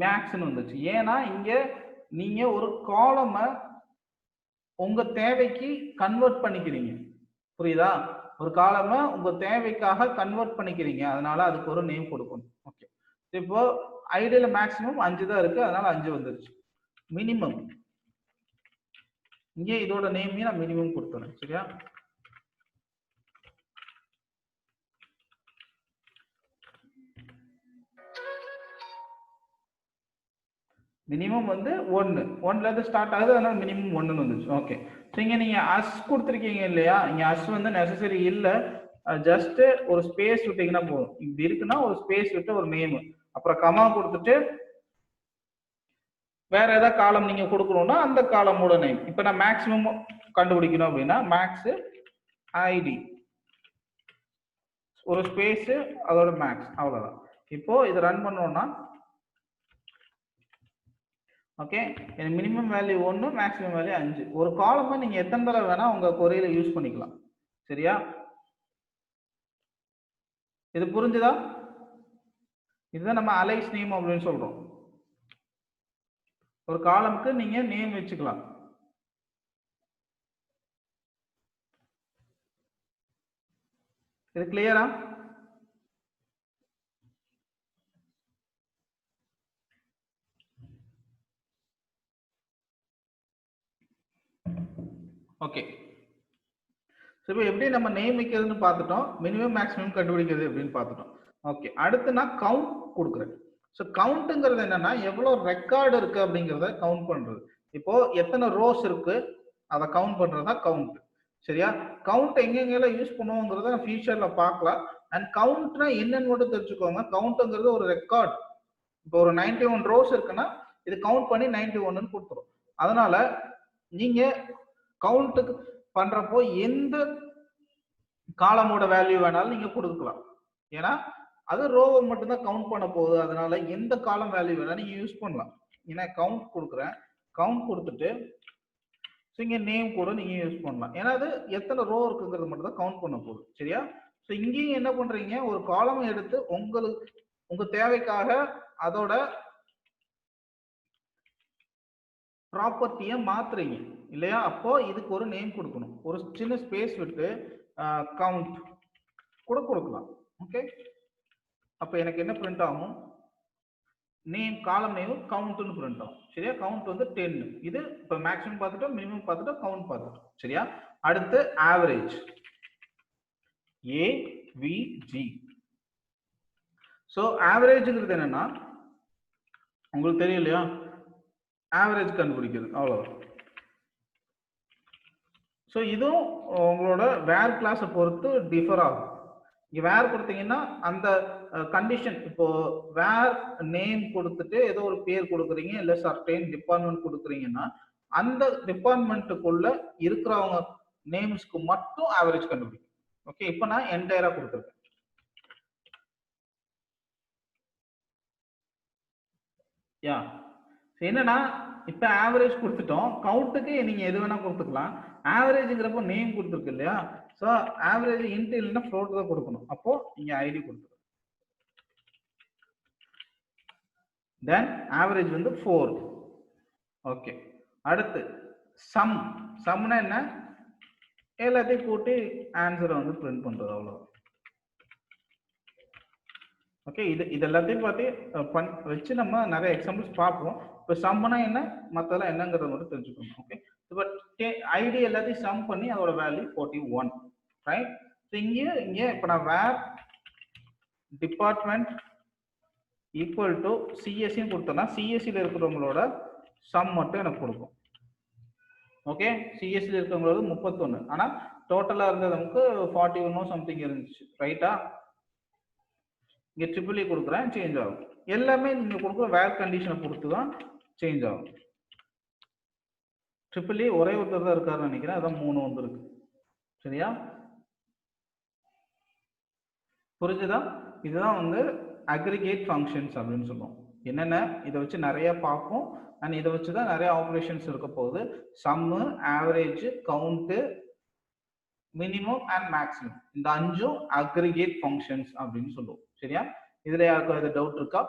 மேக்ஸ்னு வந்துச்சு. ஏன்னா இங்க நீங்க ஒரு காலமை உங்க தேவைக்கு கன்வெர்ட் பண்ணிக்கிறீங்க. புரியுதா? ஒரு காலமை உங்க தேவைக்காக கன்வெர்ட் பண்ணிக்கிறீங்க. அதனால அதுக்கு ஒரு நேம் கொடுக்கணும். ஓகே. இப்போ ஐடியில மேக்ஸிமம் 5 தான் இருக்கு. அதனால 5 வந்துருச்சு. மினிமம் இங்கே இதோட நேமையும் நான் மினிமம் கொடுத்துறேன். சரியா? மினிமம் வந்து 1 1ல இருந்து ஸ்டார்ட் ஆகுது. அதனால மினிமம் 1ன்னு வந்துச்சு. ஓகே. ஸோ இங்க நீங்க அஸ் கொடுத்துருக்கீங்க இல்லையா? இங்க அஸ் வந்து நெசசரி இல்லை. ஜஸ்ட் ஒரு ஸ்பேஸ் விட்டீங்கன்னா போதும். இப்படி இருக்குன்னா ஒரு ஸ்பேஸ் விட்டு ஒரு நேம், அப்புறம் கமா கொடுத்துட்டு வேற ஏதாவது காலம் நீங்க கொடுக்கணும்னா அந்த காலமோட நேம். இப்போ நான் மேக்ஸிமம் கண்டுபிடிக்கணும் அப்படின்னா மேக்ஸ் ஐடி ஒரு ஸ்பேஸ் அதோட மேக்ஸ், அவ்வளவுதான். இப்போ இதை ரன் பண்ணோம்னா okay, minimum value 1, maximum value 5. ஒரு காலமை நீங்க எத்தனை தடவை வேணா உங்க கொரியில யூஸ் பண்ணிக்கலாம். சரியா? இது புரிஞ்சுதா? இதுதான் நம்ம அலைஸ் நேம் அப்படின்னு சொல்றோம். ஒரு காலமுக்கு நீங்க நேம் வச்சுக்கலாம். இது கிளியரா? ஓகே. இப்போ எப்படி நம்ம நேம் வைக்கிறதுன்னு பார்த்துட்டோம். மினிமம் மேக்ஸிமம் கண்டுபிடிக்கிறது எப்படின்னு பார்த்துட்டோம். ஓகே, அடுத்து நான் கவுண்ட் கொடுக்குறேன். ஸோ கவுண்ட்டுங்கிறது என்னன்னா எவ்வளோ ரெக்கார்டு இருக்கு அப்படிங்கிறத கவுண்ட் பண்றது. இப்போ எத்தனை ரோஸ் இருக்கு அதை கவுண்ட் பண்றதா கவுண்ட். சரியா? கவுண்ட் எங்கெங்கெல்லாம் யூஸ் பண்ணுவோங்கிறத ஃபியூச்சர்ல பார்க்கலாம். அண்ட் கவுண்ட்னா என்னன்னு மட்டும் தெரிஞ்சுக்கோங்க. கவுண்ட்ங்கிறது ஒரு ரெக்கார்ட். இப்போ ஒரு 91 ரோஸ் இருக்குன்னா இது கவுண்ட் பண்ணி 91ன்னு கொடுத்துரும். அதனால நீங்க கவுண்ட்டுக்கு பண்றப்போ எந்த காலமோட வேல்யூ வேணாலும் நீங்க கொடுக்கலாம். ஏன்னா அது ரோவை மட்டும்தான் கவுண்ட் பண்ண போகுது. அதனால எந்த காலம் வேல்யூ வேணாலும் நீங்க யூஸ் பண்ணலாம். ஏன்னா கவுண்ட் கொடுக்குறேன், கவுண்ட் கொடுத்துட்டு இங்க நேம் கூட நீங்க யூஸ் பண்ணலாம். ஏன்னா அது எத்தனை ரோ இருக்குங்கிறது மட்டும் தான் கவுண்ட் பண்ண போகுது. சரியா? ஸோ இங்கேயும் என்ன பண்றீங்க, ஒரு காலம் எடுத்து உங்க தேவைக்காக அதோட ப்ராப்பர்ட்டியை மாத்துறீங்க இல்லையா? அப்போ இதுக்கு ஒரு நேம் கொடுக்கணும். ஒரு சின்ன ஸ்பேஸ் விட்டு கவுண்ட் கூட கொடுக்கலாம். ஓகே, அப்போ எனக்கு என்ன பிரிண்ட் ஆகும், நேம் காலம் நேம் கவுண்ட்னு பிரிண்ட் ஆகும். சரியா? கவுண்ட் வந்து 10. இது இப்போ மேக்ஸிமம் பார்த்துட்டோம், மினிமம் பார்த்துட்டோம், கவுண்ட் பார்த்துட்டோம். சரியா? அடுத்து ஆவரேஜ் ஏவிஜி. ஸோ ஆவரேஜ்ங்கிறது என்னன்னா உங்களுக்கு தெரியும் இல்லையா? ஆவரேஜ் கண்டுபிடிக்கிறது, அவ்வளவுதான். ஸோ இதுவும் உங்களோட வேர் கிளாஸை பொறுத்து டிஃபர் ஆகும். இங்கே வேர் கொடுத்தீங்கன்னா அந்த கண்டிஷன், இப்போ வேர் நேம் கொடுத்துட்டு ஏதோ ஒரு பேர் கொடுக்குறீங்க, இல்லை சர்டைன் டிபார்ட்மெண்ட் கொடுக்குறீங்கன்னா அந்த டிபார்ட்மெண்ட்டுக்குள்ள இருக்கிறவங்க நேம்ஸ்க்கு மட்டும் ஆவரேஜ் கண்டுபிடிக்கும். ஓகே, இப்போ நான் என்டையரா கொடுத்துருக்கேன். யா, என்னன்னா இப்ப ஆவரேஜ் கொடுத்துட்டோம். கவுண்ட்டுக்கு நீங்க எது வேணா கொடுத்துக்கலாம். ஆவரேஜ்ங்கிறப்போ நேம் கொடுத்துருக்கு இல்லையா? ஸோ ஆவரேஜ் இன்ட் இல்லைன்னா ஃப்ளோட் தான் கொடுக்கணும். அப்போ நீங்க ஐடி கொடுத்துருங்க. தென் ஆவரேஜ் வந்து 4. ஓகே, அடுத்து சம். சம்னா என்ன, எல்லாத்தையும் கூட்டி ஆன்சரை வந்து பிரிண்ட் பண்றது, அவ்வளவு. ஓகே, இது எல்லாத்தையும் பார்த்து வச்சு நம்ம நிறைய எக்ஸாம்பிள்ஸ் பார்ப்போம். இப்போ சம்னா என்ன, மற்றதெல்லாம் என்னங்கிறத மட்டும் தெரிஞ்சுக்கணும். ஓகே, இப்போ ஐடி எல்லாத்தையும் சம் பண்ணி அதோட வேல்யூ 41. ரைட்? இங்கே இப்போ நான் வேர் டிபார்ட்மெண்ட் ஈக்குவல் டு சிஎஸ்சின்னு கொடுத்தோம்னா சிஎஸ்சியில் இருக்கிறவங்களோட சம் மட்டும் எனக்கு கொடுக்கும். ஓகே, சிஎஸ்சியில் இருக்கிறவங்களோட 31. ஆனால் டோட்டலாக இருந்தது நமக்கு 41 சம்திங் இருந்துச்சு. ரைட்டா? இங்கே ட்ரிபிள் கொடுக்குறேன், சேஞ்ச் ஆகும். எல்லாமே நீங்க கொடுக்குற வேர் கண்டிஷனை பொறுத்து தான் சேஞ்ச் ஆகும். ட்ரிபிள் ஒரே ஒருத்தர் தான் இருக்காருன்னு நினைக்கிறேன், அதான் 3 வந்துருக்கு. சரியா? புரிஞ்சுதா? இதுதான் வந்து அக்ரிகேட் ஃபங்க்ஷன்ஸ் அப்படின்னு சொல்லுவோம். என்னென்ன இதை வச்சு நிறைய பார்ப்போம். அண்ட் இதை வச்சு தான் நிறைய ஆப்ரேஷன்ஸ் இருக்க போகுது. Sum, average, count, minimum and maximum, இந்த 5 அக்ரிகேட் ஃபங்க்ஷன்ஸ் அப்படின்னு சொல்லுவோம். சரியா? இதுல யாருக்கும் ஏதாவது டவுட் இருக்கா?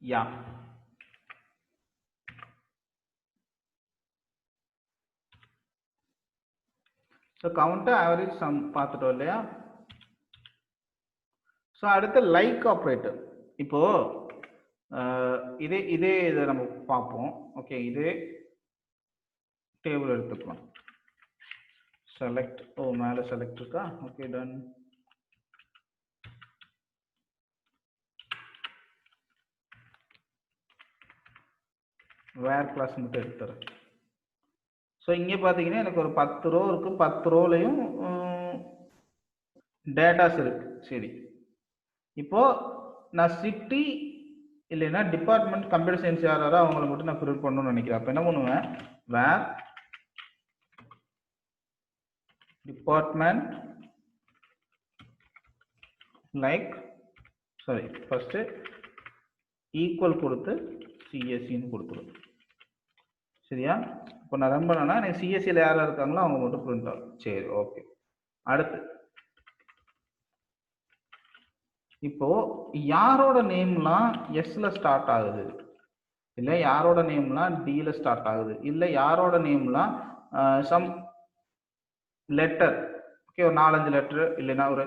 யா. ஸோ கவுண்ட் ஆவரேஜ் சம் பார்த்துட்டோம் இல்லையா? ஸோ அடுத்து லைக் ஆப்ரேட்டர். இப்போ இதே இதை நம்ம பார்ப்போம். ஓகே, இதே டேபிள் எடுத்துக்கலாம். செலக்ட், மேலே செலக்ட் இருக்கா? Okay, ton. வேர் கிளாஸ் மட்டும் எடுத்துறேன். ஸோ இங்கே பார்த்தீங்கன்னா எனக்கு ஒரு 10 ரோ இருக்கு. 10 ரோலையும் டேட்டாஸ் இருக்கு. சரி, இப்போ நான் சிட்டி இல்லைன்னா டிபார்ட்மெண்ட் கம்ப்யூட்டர் சயின்ஸ் யாரோ அவங்களை மட்டும் நான் பிரிண்ட் பண்ணணும்னு நினைக்கிறேன். அப்போ என்ன பண்ணுவேன்? Where department like, sorry, first equal கொடுத்து சிஎஸ்சின்னு கொடுத்துருவேன். சரியா? இப்போ நான் ரன் பண்ணேன்னா எனக்கு சிஎஸ்சியில் யாராக இருக்காங்களோ அவங்க மட்டும் பிரிண்ட் ஆகும். சரி, ஓகே. அடுத்து இப்போ யாரோட நேம்லாம் எஸ்ல ஸ்டார்ட் ஆகுது, இல்லை யாரோட நேம்லாம் டில ஸ்டார்ட் ஆகுது, இல்லை யாரோட நேம்லாம் சம் லெட்டர், ஓகே, ஒரு 4-5 லெட்டர், இல்லைன்னா ஒரு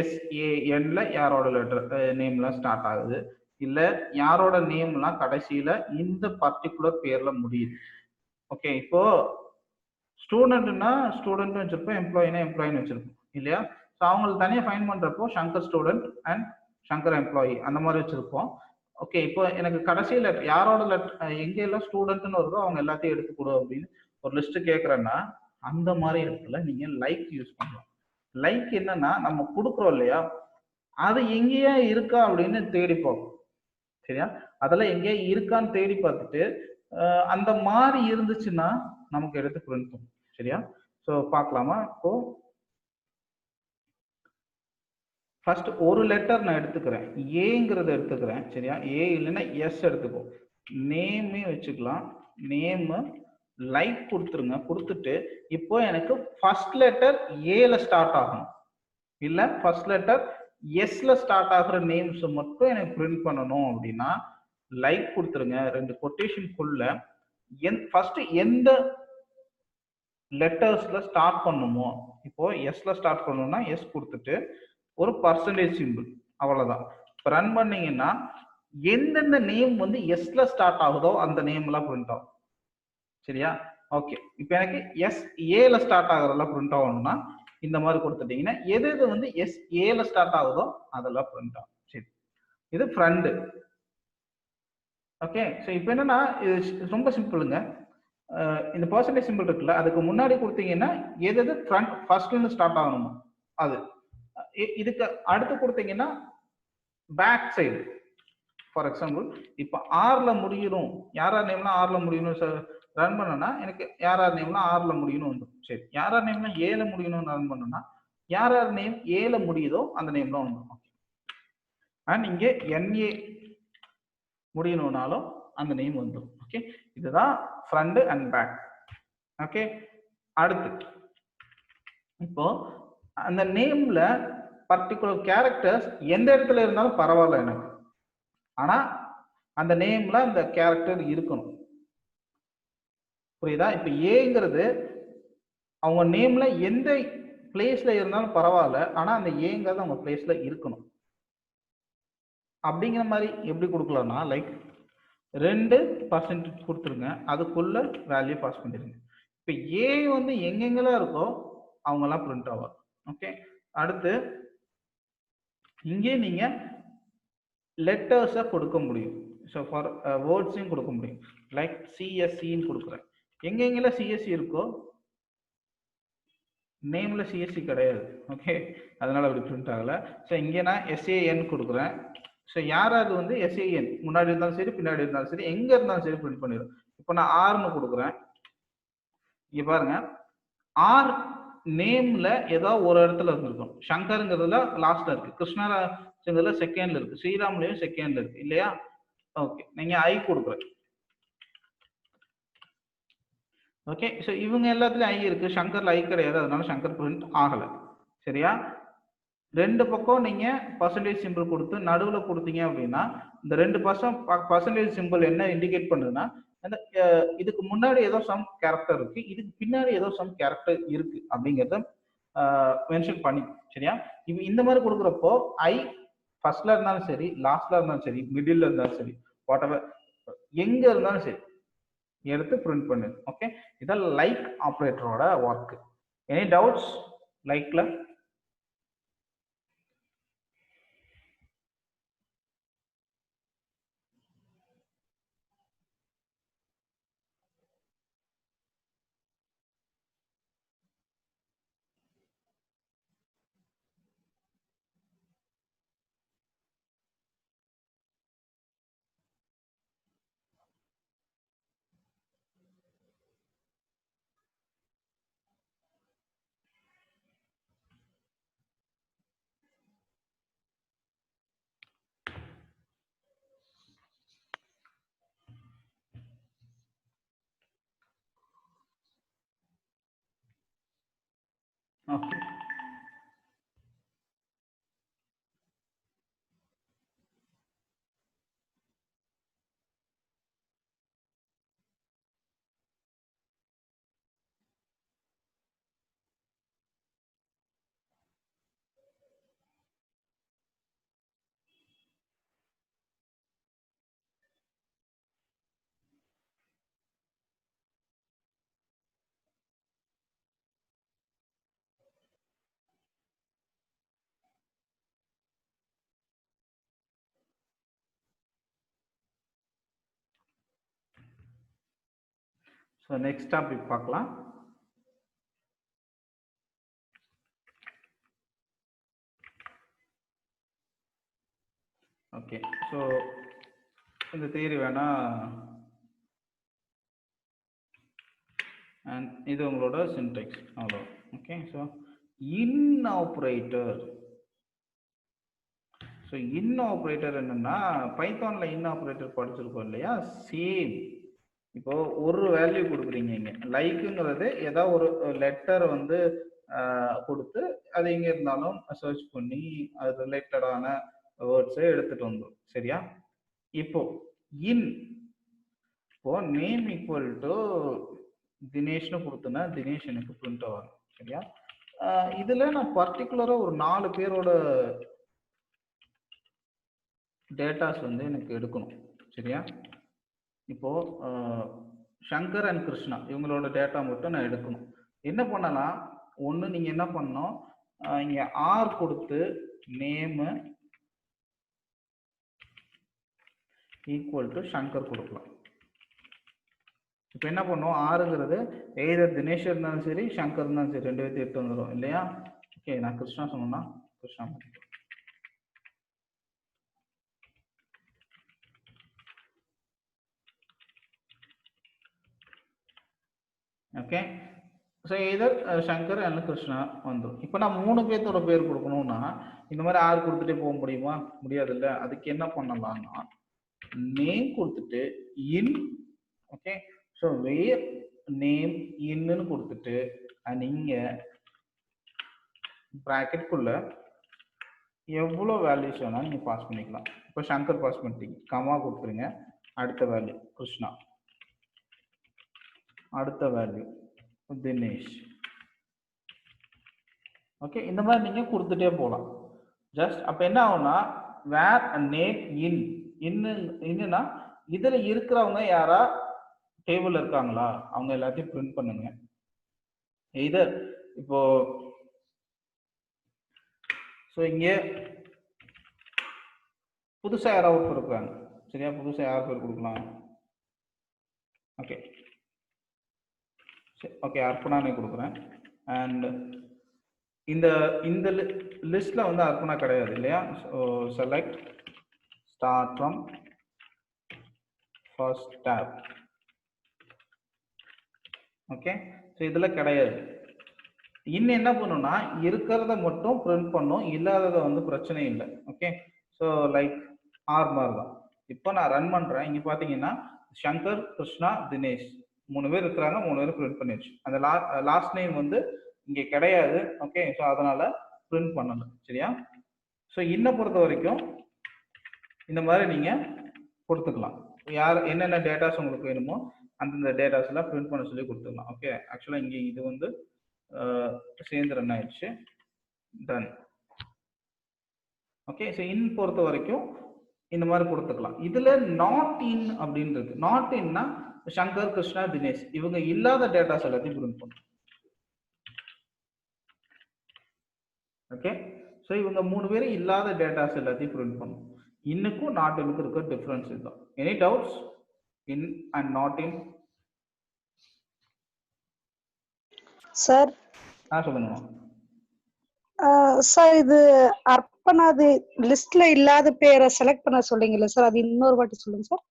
எஸ்ஏஎன்ல யாரோட லெட்டர் நேம்லாம் ஸ்டார்ட் ஆகுது, இல்லை யாரோட நேம்லாம் கடைசியில இந்த பர்டிகுலர் பேர்ல முடியுது. ஓகே, இப்போ ஸ்டூடெண்ட்னா ஸ்டூடெண்ட் வச்சிருப்போம், எம்ப்ளாயினா எம்ப்ளாயின்னு வச்சிருப்போம் இல்லையா? ஸோ அவங்களுக்கு தனியாக ஃபைன் பண்ணுறப்போ Shankar student and Shankar employee அந்த மாதிரி வச்சிருப்போம். ஓகே, இப்போ எனக்கு கடைசி லெட்டர் யாரோட லெட்டர் எங்கெல்லாம் ஸ்டூடெண்ட்னு வருதோ அவங்க எல்லாத்தையும் எடுத்து கொடு அப்படின்னு ஒரு லிஸ்ட் கேட்குறேன்னா அந்த மாதிரி இடத்துல நீங்கள் லைக் யூஸ் பண்ணலாம். லைக் என்னன்னா நம்ம கொடுக்குறோம் இல்லையா, அது எங்கேயா இருக்கா அப்படின்னு தேடி பார்ப்போம். சரியா? அதெல்லாம் எங்கேயா இருக்கான்னு தேடி பார்த்துட்டு அந்த மாதிரி இருந்துச்சுன்னா நமக்கு எடுத்து பிரிண்ட் பண்ணும். சரியா? ஸோ பார்க்கலாமா? இப்போ ஃபர்ஸ்ட் ஒரு லெட்டர் நான் எடுத்துக்கிறேன், ஏங்கிறத எடுத்துக்கிறேன். சரியா? ஏ இல்லைன்னா எஸ் எடுத்துக்கோ. நேமே வச்சுக்கலாம். நேம் லைக் கொடுத்துருங்க. கொடுத்துட்டு இப்போ எனக்கு ஃபர்ஸ்ட் லெட்டர் ஏல ஸ்டார்ட் ஆகணும், இல்லை ஃபர்ஸ்ட் லெட்டர் எஸ்ல ஸ்டார்ட் ஆகுற நேம்ஸ் மட்டும் எனக்கு பிரிண்ட் பண்ணணும் அப்படின்னா லைக் கொடுத்துருங்க. 2 கொட்டேஷனுக்குள்ள ஃபர்ஸ்ட் எந்த லெட்டர்ஸ்ல ஸ்டார்ட் பண்ணுமோ, இப்போ எஸ்ல ஸ்டார்ட் பண்ணணும்னா எஸ் கொடுத்துட்டு ஒரு பர்சன்டேஜ் சிம்பிள், அவ்வளவுதான். இப்போ ரன் பண்ணீங்கன்னா எந்தெந்த நேம் வந்து எஸ்ல ஸ்டார்ட் ஆகுதோ அந்த நேம் எல்லாம் பிரிண்ட் ஆகும். சரியா? ஓகே, இப்போ எனக்கு எஸ் ஏல ஸ்டார்ட் ஆகுறதெல்லாம் பிரிண்ட் ஆகணும்னா இந்த மாதிரி கொடுத்துட்டீங்கன்னா எது எது வந்து எஸ் ஏல ஸ்டார்ட் ஆகுதோ அதெல்லாம் பிரிண்ட் ஆகும். சரி, இது ஃப்ரண்ட். ஓகே, ஸோ இப்போ என்னன்னா இது ரொம்ப சிம்பிளுங்க. இந்த பர்சன்டேஜ் சிம்பிள் இருக்குல்ல, அதுக்கு முன்னாடி கொடுத்தீங்கன்னா எது எது ஃப்ரண்ட் ஃபர்ஸ்ட்ல ஸ்டார்ட் ஆகணுமோ அது. இதுக்கு அடுத்து கொடுத்தீங்கன்னா பேக் சைடு. ஃபார் எக்ஸாம்பிள் இப்போ ஆர்ல முடியணும், யாரார் நேம்லாம் ஆர்ல முடியணும் சார் ரன் பண்ணனா எனக்கு யாரார் நேம்லாம் ஆர்ல முடியணும் வந்துடும். சரி, யாரார் நேம்லாம் ஏல முடியணும்னு ரன் பண்ணனா யாரார் நேம் ஏல முடியுதோ அந்த நேம்லாம் வந்துடும். அண்ட் இங்கே என்ஏ முடியணும்னாலும் அந்த நேம் வந்துடும். ஓகே, இதுதான் ஃப்ரண்ட் அண்ட் பேக். ஓகே, அடுத்து இப்போ அந்த நேம்ல பர்டிகுலர் கேரக்டர்ஸ் எந்த இடத்துல இருந்தாலும் பரவாயில்ல எனக்கு, ஆனா அந்த நேம்ல அந்த கேரக்டர் இருக்கணும். புரியுதா? இப்ப ஏங்கிறது அவங்க நேம்ல எந்த பிளேஸ்ல இருந்தாலும் பரவாயில்ல, ஆனா அந்த ஏங்கிறது அவங்க பிளேஸ்ல இருக்கணும். அப்படிங்கிற மாதிரி எப்படி கொடுக்கலாம்னா லைக் 2% கொடுத்துருங்க, அதுக்குள்ள வேல்யூ பாஸ் பண்ணிடுங்க. இப்போ ஏ வந்து எங்கெங்கெல்லாம் இருக்கோ அவங்கெல்லாம் பிரிண்ட் ஆகும். ஓகே, அடுத்து இங்கே நீங்க லெட்டர்ஸை கொடுக்க முடியும். ஸோ ஃபார் வேர்ட்ஸையும் கொடுக்க முடியும். லைக் சிஎஸ்சின்னு கொடுக்குறேன். எங்கெங்கெல்லாம் சிஎஸ்சி இருக்கோ நேம்ல சிஎஸ்சி கிடையாது. ஓகே, அதனால அப்படி பிரிண்ட் ஆகலை. ஸோ இங்கே நான் எஸ்ஏஎன் கொடுக்குறேன். ஸோ யாராவது வந்து எஸ்ஏஎன் முன்னாடி இருந்தாலும் சரி பின்னாடி இருந்தாலும் சரி எங்கே இருந்தாலும் சரி பிரிண்ட் பண்ணிடும். இப்போ நான் ஆர்னு கொடுக்குறேன். இங்கே பாருங்க, ஆர் நேம்ல ஏதோ ஒரு இடத்துல இருந்திருக்கும். சங்கருங்கிறதுல லாஸ்ட்ல இருக்கு, கிருஷ்ணராஜ்ங்கிறதுல செகண்ட்ல இருக்கு, ஸ்ரீராம்லயும் செகண்ட்ல இருக்கு இல்லையா? ஓகே, நீங்க ஐ கொடுக்குறேன். ஓகே, ஸோ இவங்க எல்லாத்துலயும் ஐ இருக்கு, சங்கர்ல ஐ கிடையாது, அதனால சங்கர் பிரிண்ட் ஆகல. சரியா? ரெண்டு பக்கம் நீங்க பர்சன்டேஜ் சிம்பிள் கொடுத்து நடுவில் கொடுத்தீங்க அப்படின்னா இந்த 2% சிம்பிள் என்ன இண்டிகேட் பண்ணுதுன்னா அந்த இதுக்கு முன்னாடி ஏதோ சம் கேரக்டர் இருக்கு, இதுக்கு பின்னாடி ஏதோ சம் கேரக்டர் இருக்கு அப்படிங்கிறத மென்ஷன் பண்ணி. சரியா? இப்போ இந்த மாதிரி கொடுக்குறப்போ ஐ ஃபர்ஸ்ட்ல இருந்தாலும் சரி, லாஸ்ட்ல இருந்தாலும் சரி, மிடில் இருந்தாலும் சரி, வாட் எவர் எங்க இருந்தாலும் சரி எடுத்து பிரிண்ட் பண்ணு. ஓகே, இதான் லைக் ஆப்ரேட்டரோட ஒர்க். எனி டவுட்ஸ் லைக்ல? ஓகே, ஸோ நெக்ஸ்ட் டாபிக் பார்க்கலாம். ஓகே, ஸோ இந்த தியரி வேணா அண்ட் இது உங்களோட சின்டெக்ஸ் அவ்வளோ. Okay, so in operator. So in operator என்னன்னா பைத்தான்ல இன் ஆப்ரேட்டர் படிச்சிருக்கோம் இல்லையா? சேம். இப்போ ஒரு வேல்யூ கொடுக்குறீங்க, இங்க லைக்குங்கிறது ஏதாவது ஒரு லெட்டர் வந்து கொடுத்து அது எங்க இருந்தாலும் சர்ச் பண்ணி அது ரிலேட்டடான வேர்ட்ஸை எடுத்துட்டு வந்துடும். சரியா? இப்போ இன் இப்போ நேம் ஈக்குவல் டு தினேஷ்னு கொடுத்தனா தினேஷ் எனக்கு பிரிண்ட் ஆகும். சரியா? இதுல நான் பர்டிகுலரா ஒரு 4 பேரோட டேட்டாஸ் வந்து எனக்கு எடுக்கணும். சரியா? இப்போ சங்கர் அண்ட் கிருஷ்ணா இவங்களோட டேட்டா மட்டும் நான் எடுக்கணும். என்ன பண்ணலாம், ஒன்று நீங்கள் என்ன பண்ணணும், இங்கே ஆர் கொடுத்து நேமு ஈக்குவல் டு சங்கர் கொடுக்கலாம். இப்போ என்ன பண்ணும், ஆறுங்கிறது எய்தர் தினேஷ் இருந்தாலும் சரி சங்கர் இருந்தாலும் சரி 2 பேர்த்து எடுத்து வந்துடும் இல்லையா? ஓகே, நான் கிருஷ்ணா சொன்னேன்னா கிருஷ்ணா. ஓகே, ஸோ எதர் சங்கர் அல்ல கிருஷ்ணா வந்துடும். இப்போ நான் 3 பேர்த்தோட பேர் கொடுக்கணும்னா இந்த மாதிரி ஆறு கொடுத்துட்டே போக முடியுமா? முடியாது இல்லை. அதுக்கு என்ன பண்ணலாம்னா நேம் கொடுத்துட்டு இன். ஓகே, ஸோ வேர் நேம் இன்னு கொடுத்துட்டு நீங்க ப்ராக்கெட்குள்ள எவ்வளோ வேல்யூஸ் வேணாலும் நீங்கள் பாஸ் பண்ணிக்கலாம். இப்போ சங்கர் பாஸ் பண்ணிட்டீங்க, கமா கொடுத்துருங்க. அடுத்த வேல்யூ கிருஷ்ணா, அடுத்த வேல்யூ தினேஷ். ஓகே, இந்த மாதிரி நீங்கள் கொடுத்துட்டே போகலாம். ஜஸ்ட் அப்போ என்ன ஆகும்னா வேர் நேம் இன் இன்னுன்னா இதுல இருக்கிறவங்க யாரா டேபிள் இருக்காங்களா அவங்க எல்லாத்தையும் பிரிண்ட் பண்ணுங்க. இதர் இப்போ ஸோ இங்கே புதுசா யாராவது ஒருத்தர் இருக்கிறாங்க சரியா, புதுசா யார் பேர் கொடுக்கலாம்? ஓகே ஓகே அர்ப்பணானே கொடுக்குறேன். அண்ட் இந்த லிஸ்ட்ல வந்து அர்ப்பணா கிடையாது இல்லையா. So select start from first tab. Okay so இதில் கிடையாது. இன்னும் என்ன பண்ணுன்னா இருக்கிறத மட்டும் பிரிண்ட் பண்ணும், இல்லாதத வந்து பிரச்சனை இல்லை. ஓகே ஸோ லைக் ஆர் மாதிரி தான். இப்போ நான் ரன் பண்ணுறேன். இங்கே பார்த்தீங்கன்னா சங்கர், கிருஷ்ணா, தினேஷ் 3 பேர் இருக்கிறாங்க. 3 பேர் பிரிண்ட் பண்ணிடுச்சு. அந்த லாஸ்ட் நேம் வந்து இங்கே கிடையாது. ஓகே ஸோ அதனால பிரிண்ட் பண்ணல சரியா. ஸோ இன்னை பொறுத்த வரைக்கும் இந்த மாதிரி நீங்கள் கொடுத்துக்கலாம். யார் என்னென்ன டேட்டாஸ் உங்களுக்கு வேணுமோ அந்தந்த டேட்டாஸ் எல்லாம் பிரிண்ட் பண்ண சொல்லி கொடுத்துக்கலாம். ஓகே ஆக்சுவலாக இங்கே இது வந்து சேர்ந்து ரன் ஆயிடுச்சு. டன். ஓகே ஸோ இன் பொறுத்த வரைக்கும் இந்த மாதிரி கொடுத்துக்கலாம். இதுல நாட் இன் அப்படின்றது, நாட் இன்னா சங்கர், கிருஷ்ணா, தினேஷ் இவங்க இல்லாத டேட்டாஸ் எல்லாத்தையும் பிரிண்ட் பண்ணும். ஓகே ஸோ இவங்க 3 பேரும் இல்லாத டேட்டாஸ் எல்லாத்தையும் பிரிண்ட் பண்ணும். இன்னுக்கும் நாட் இனுக்கு இருக்க டிஃபரன்ஸ் இதுதான். Any doubts in and not in? Sir சொல்லுங்க சார். இது அர்ப்பணாது லிஸ்ட்ல இல்லாத பேரை செலக்ட் பண்ண சொல்றீங்கல்ல சார், அது இன்னொரு வாட்டி சொல்லுங்க சார்.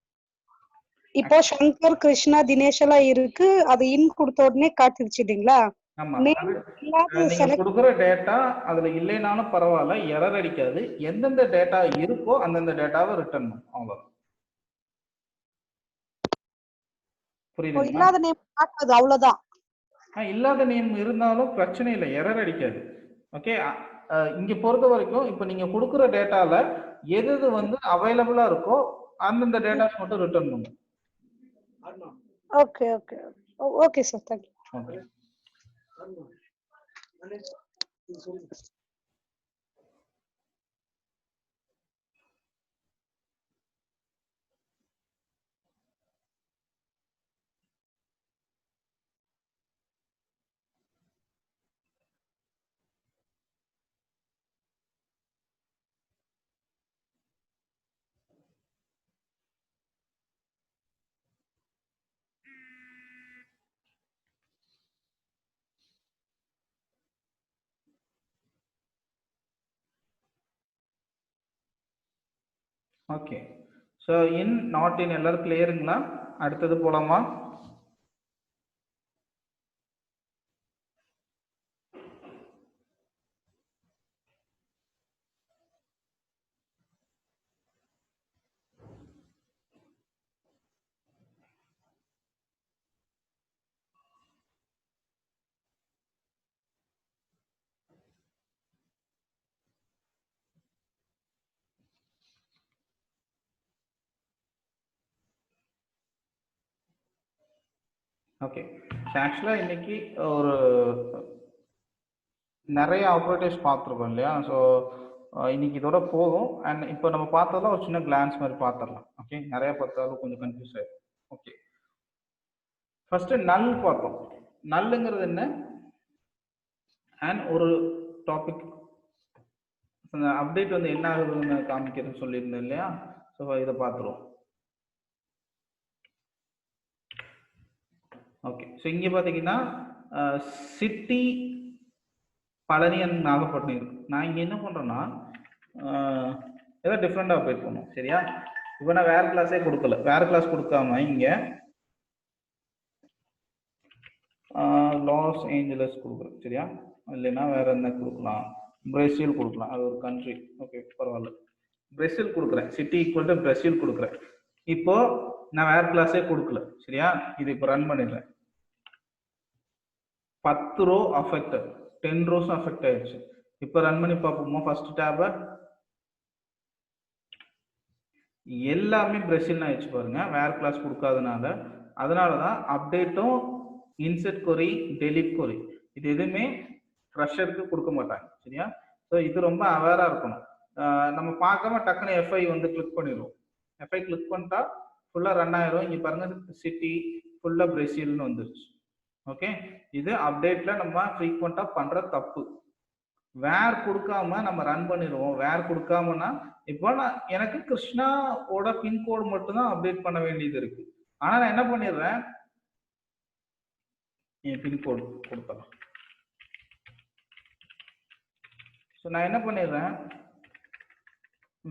இப்போ சங்கர், கிருஷ்ணா, தினேஷ் எல்லாம் இருக்கு, அது இன் கொடுத்த உடனே காட்டிடுச்சு இல்லைங்களா. நீங்க கொடுக்குற டேட்டா அதுல இல்லைனாலும் பரவாயில்ல, எரர் அடிக்காது. எந்தெந்த டேட்டா இருக்கோ அந்தந்த டேட்டாவை ரிட்டர்ன் பண்ணும். அவ்வளவுதான். புரியுது? இல்லாத நேம் காட்டாது அவ்வளவுதான். இல்லாத நேம் இருந்தாலும் பிரச்சனை இல்லை, எரர் அடிக்காது. ஓகே இங்க பொறுத்த வரைக்கும் இப்ப நீங்க கொடுக்குற டேட்டால எது வந்து அவைலபிளா இருக்கோ அந்தந்த டேட்டாஸ் மட்டும் ரிட்டர்ன் பண்ணும். Okay okay okay sir, thank you. Okay so in not in எல்லாரும் கிளியருங்களா? அடுத்தது போலாமா? ஓகே ஆக்சுவலாக இன்னைக்கு ஒரு நிறைய ஆப்ரேட்டர்ஸ் பார்த்துருக்கோம் இல்லையா. ஸோ இன்னைக்கு இதோட போதும். அண்ட் இப்போ நம்ம பார்த்ததெல்லாம் ஒரு சின்ன கிளான்ஸ் மாதிரி பார்த்துடலாம். ஓகே நிறைய பார்த்தாலும் கொஞ்சம் கன்ஃபியூஸ் ஆயிடும். ஓகே ஃபர்ஸ்ட் நல் பார்த்தோம். நல்லுங்கிறது என்ன? அண்ட் ஒரு டாபிக் அப்டேட் வந்து என்ன ஆகுதுன்னு காமிக்கிறதுன்னு சொல்லியிருந்தேன் இல்லையா. ஸோ இதை பார்த்துருவோம். ஓகே ஸோ இங்கே பார்த்தீங்கன்னா சிட்டி பழனி அண்ட் நாகப்பட்டினம் இருக்கு. நான் இங்கே என்ன பண்ணுறேன்னா ஏதாவது டிஃப்ரெண்டாக அப்டேட் பண்ணுவோம் சரியா. இப்போ நான் வேற கிளாஸே கொடுக்கல, வேற கிளாஸ் கொடுக்காம இங்கே லாஸ் ஏஞ்சலஸ் கொடுக்குறேன் சரியா. இல்லைன்னா வேற என்ன கொடுக்கலாம்? பிரேசில் கொடுக்கலாம், அது ஒரு கண்ட்ரி. ஓகே பரவாயில்ல, பிரேசில் கொடுக்குறேன். சிட்டி ஈக்குவல் டு பிரேசில் கொடுக்குறேன். இப்போ நான் வேற கிளாஸே கொடுக்கல சரியா. இது இப்போ ரன் பண்ணிடுறேன். 10 ரோ அஃபெக்டட், 10 ரோஸ் அஃபெக்ட் ஆயிடுச்சு. இப்போ ரன் பண்ணி பார்ப்போமா? ஃபர்ஸ்ட் டேப எல்லாமே பிரேசில் ஆயிடுச்சு பாருங்க, வேற கிளாஸ் கொடுக்காதனால. அதனாலதான் அப்டேட்டும் இன்செர்ட் கொரி, டெலிட் கொரி இது எதுவுமே ஃப்ரெஷருக்கு கொடுக்க மாட்டாங்க சரியா. ஸோ இது ரொம்ப அவேரா இருக்கணும். நம்ம பார்க்காம டக்குன்னு எஃப்ஐ வந்து கிளிக் பண்ணிடுவோம். எஃப்ஐ கிளிக் பண்ணிட்டா ஃபுல்லா ரன் ஆயிரும். இங்க பாருங்க சிட்டி ஃபுல்லா பிரேசில்னு வந்துருச்சு. ஓகே, இது அப்டேட்ல நம்ம ஃப்ரீக்வெண்டா பண்ற தப்பு. வேர் கொடுக்காம நம்ம ரன் பண்ணிடுவோம். வேர் கொடுக்காமனா இப்போ எனக்கு கிருஷ்ணாவோட பின்கோடு மட்டும் தான் அப்டேட் பண்ண வேண்டியது இருக்கு. ஆனா நான் என்ன பண்ணிடுறேன், பின்கோடு கொடுத்துறேன். ஸோ நான் என்ன பண்ணிடுறேன்,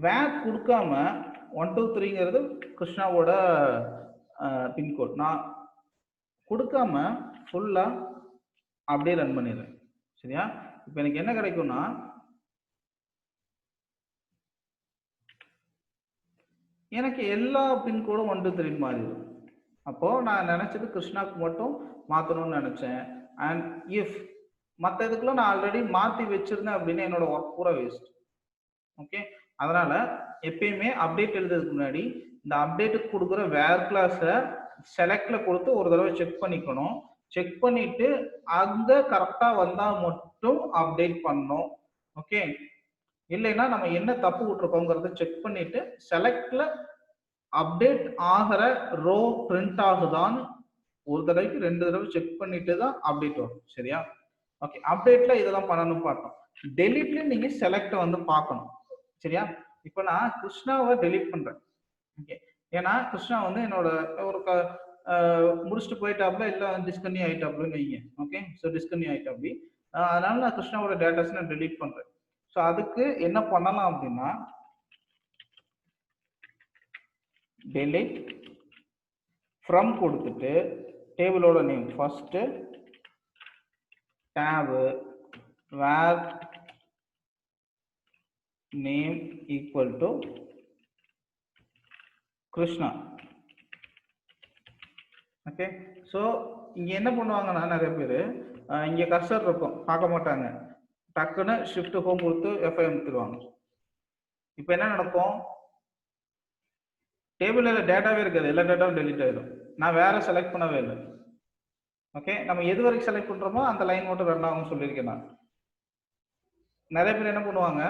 வேர் கொடுக்காம 1 2 3ங்கிறது கிருஷ்ணாவோட பின்கோட் நான் கொடுக்காம ஃபுல்லா அப்படியே ரன் பண்ணிடுறேன். சரியா? இப்போ எனக்கு என்ன கிடைக்கும்னா, எனக்கு எல்லா பின்கோடும் 1 2 3 மாறிடும். அப்போ நான் நினைச்சது கிருஷ்ணாக்கு மட்டும் மாத்தணும்னு நினைச்சேன். அண்ட் இஃப் மற்ற இதுக்கெல்லாம் நான் ஆல்ரெடி மாத்தி வச்சிருந்தேன் அப்படின்னா என்னோட ஒர்க் பூரா வேஸ்ட். ஓகே, அதனால எப்பயுமே அப்டேட் எழுதுறதுக்கு முன்னாடி இந்த அப்டேட்டுக்கு கொடுக்குற வேர் கிளாஸை செலக்ட்ல கொடுத்து ஒரு தடவை செக் பண்ணிக்கணும். செக் பண்ணிட்டு அங்க கரெக்டா வந்தா மட்டும் அப்டேட் பண்ணணும். ஓகே, இல்லைன்னா நம்ம என்ன தப்பு விட்டுருக்கோங்கிறத செக் பண்ணிட்டு செலக்ட்ல அப்டேட் ஆகிற ரோ பிரிண்ட் ஆகுதான்னு ஒரு தடவைக்கு 2 தடவை செக் பண்ணிட்டு தான் அப்டேட் வரும். சரியா? ஓகே, அப்டேட்ல இதெல்லாம் பண்ணணும் பார்த்தோம். டெலிட்ல நீங்க செலக்ட் வந்து பார்க்கணும். சரியா? இப்போ நான் கிருஷ்ணாவை டெலிட் பண்றேன். ஓகே, ஏன்னா கிருஷ்ணா வந்து என்னோட ஒரு முடிச்சுட்டு போயிட்டாப்ல, இல்லை டிஸ்கன்யூ ஆயிட்டாப்லன்னு வைங்க. ஓகே, ஸோ டிஸ்கன்யூ ஆயிட்டாப்டி, அதனால நான் கிருஷ்ணாவோட டேட்டாஸ் நான் டெலிட் பண்றேன். ஸோ அதுக்கு என்ன பண்ணலாம் அப்படின்னா, டெலிட் ஃப்ரம் கொடுத்துட்டு டேபிளோட name first tab where name equal to Krishna. Okay, so இங்க என்ன பண்ணுவாங்கன்னா நிறைய பேர் இங்க கர்சர் இருக்கும் பார்க்க மாட்டாங்க, டக்குன்னு ஷிஃப்ட் ஹோம் கொடுத்து எஃப்ஐ அமுத்திடுவாங்க. இப்போ என்ன நடக்கும், டேபிள்ல டேட்டாவே இருக்காது, எல்லா டேட்டாவும் டெலிட் ஆயிடும். நான் வேற செலக்ட் பண்ணவே இல்லை. ஓகே, நம்ம எது வரைக்கும் செலக்ட் பண்றோமோ அந்த லைன் மட்டும் ரன் ஆகும்னு சொல்லியிருக்கேன் நான். நிறைய பேர் என்ன பண்ணுவாங்க,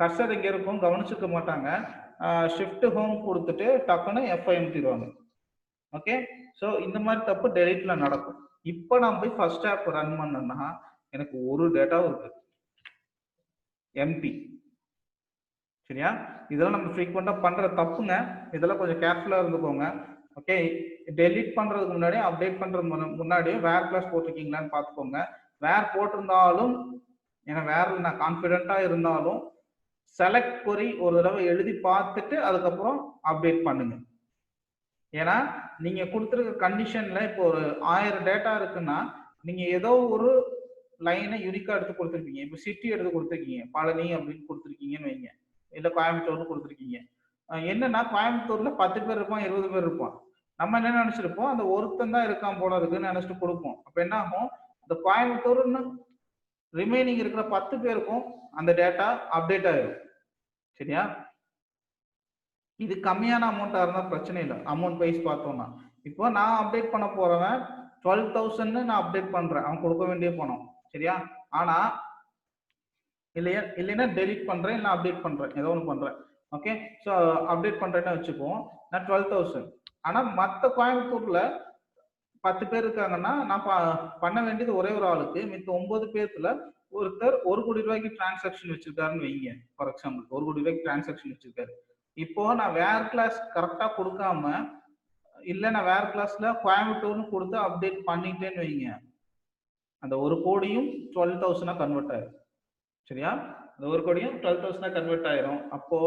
கர்சர் இங்க இருக்கும் கவனிச்சுக்க மாட்டாங்க, ஷிஃப்ட் ஹோம் கொடுத்துட்டு டக்குன்னு எஃப்ஐ அமுத்திடுவாங்க. ஓகே, ஸோ இந்த மாதிரி தப்பு டெலிட்ல நடக்கும். இப்போ நான் போய் ஃபர்ஸ்ட் ஆப் ரன் பண்ணேன்னா எனக்கு ஒரு டேட்டாவும் இருக்கு, எம்டி. சரியா? இதெல்லாம் நம்ம ஃப்ரீக்வெண்டா பண்ற தப்புங்க, இதெல்லாம் கொஞ்சம் கேர்ஃபுல்லா இருந்துக்கோங்க. ஓகே, டெலிட் பண்றதுக்கு முன்னாடி அப்டேட் பண்றதுக்கு முன்னாடியும் வேர் கிளாஸ் போட்டிருக்கீங்களான்னு பார்த்துக்கோங்க. வேர் போட்டிருந்தாலும், ஏன்னா வேர்ல நான் கான்ஃபிடென்ட்டா இருந்தாலும் செலக்ட் கொரி ஒரு தடவை எழுதி பார்த்துட்டு அதுக்கப்புறம் அப்டேட் பண்ணுங்க. ஏன்னா நீங்க கொடுத்துருக்க கண்டிஷன்ல இப்போ ஒரு 1000 டேட்டா இருக்குன்னா நீங்க ஏதோ ஒரு லைனை யூனிக்கா எடுத்து கொடுத்துருப்பீங்க. இப்போ சிட்டி எடுத்து கொடுத்துருக்கீங்க, பழனி அப்படின்னு கொடுத்துருக்கீங்கன்னு வைங்க, இல்ல கோயம்புத்தூர்னு கொடுத்துருக்கீங்க. என்னன்னா கோயம்புத்தூர்ல 10 பேர் இருப்பான், 20 பேர் இருப்பான். நம்ம என்ன நினைச்சிருப்போம், அந்த ஒருத்தன் தான் இருக்கான் போல இருக்குன்னு நினைச்சிட்டு கொடுப்போம். அப்ப என்ன ஆகும், அந்த கோயம்புத்தூர்னு ரிமைனிங் இருக்கிற 10 பேருக்கும் அந்த டேட்டா அப்டேட் ஆயிடும். சரியா? இது கம்மியான அமௌண்டா இருந்தா பிரச்சனை இல்லை, அமௌண்ட் வைஸ் பார்த்தோம்னா. இப்போ நான் அப்டேட் பண்ண போறவன் 12,000 நான் அப்டேட் பண்றேன், அவன் கொடுக்க வேண்டிய பணம். சரியா? ஆனா இல்லைன்னா டெலிட் பண்றேன், இல்லை அப்டேட் பண்றேன், ஏதோ ஒன்று பண்றேன். ஓகே, ஸோ அப்டேட் பண்றேன்னு வச்சுக்குவோம், நான் 12,000. ஆனா மற்ற கோயம்புத்தூர்ல 10 பேர் இருக்காங்கன்னா நான் பண்ண வேண்டியது ஒரே ஒரு ஆளுக்கு, மித்த 9 பேர்த்துல ஒருத்தர் 1 கோடி ரூபாய்க்கு டிரான்சாக்ஷன் வச்சிருக்காருன்னு வைங்க. ஃபார் எக்ஸாம்பிள் 1 கோடி ரூபாய்க்கு டிரான்சாக்ஷன் வச்சிருக்காரு. இப்போ நான் வேர் கிளாஸ் கரெக்டா கொடுக்காம, இல்ல நான் வேர் கிளாஸ்ல கோயம்புத்தூர்னு கொடுத்து அப்டேட் பண்ணிட்டேன்னு வைங்க, அந்த 1 கோடியும் 12,000 கன்வெர்ட் ஆயிரும். சரியா? அந்த 1 கோடியும் 12,000 கன்வெர்ட் ஆயிரும். அப்போ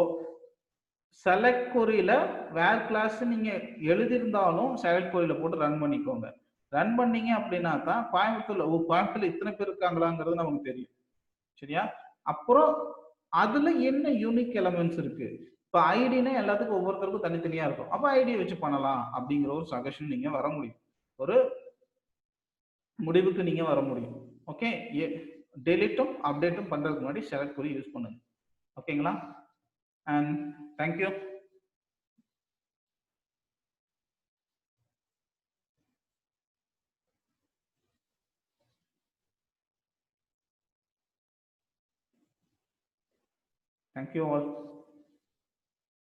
செலக்ட் கொரியில வேர் கிளாஸ் நீங்க எழுதியிருந்தாலும் செலக்ட் கொரியில போட்டு ரன் பண்ணிக்கோங்க. ரன் பண்ணீங்க அப்படின்னா தான் கோயம்புத்தூர்ல இத்தனை பேர் இருக்காங்களாங்கிறது நமக்கு தெரியும். சரியா? அப்புறம் அதுல என்ன யூனிக் எலமெண்ட்ஸ் இருக்கு. இப்போ ஐடினா எல்லாத்துக்கும் ஒவ்வொருத்தருக்கும் தனித்தனியா இருக்கும், அப்ப ஐடியை வச்சு பண்ணலாம் அப்படிங்கிற ஒரு சஜஷன் நீங்க வர முடியும், ஒரு முடிவுக்கு நீங்க வர முடியும். ஓகே, டெலிட்டும் அப்டேட்டும் பண்றதுக்கு முன்னாடி செலக்ட் கொரி யூஸ் பண்ணுங்க. ஓகேங்களா? And thank you. Thank you all.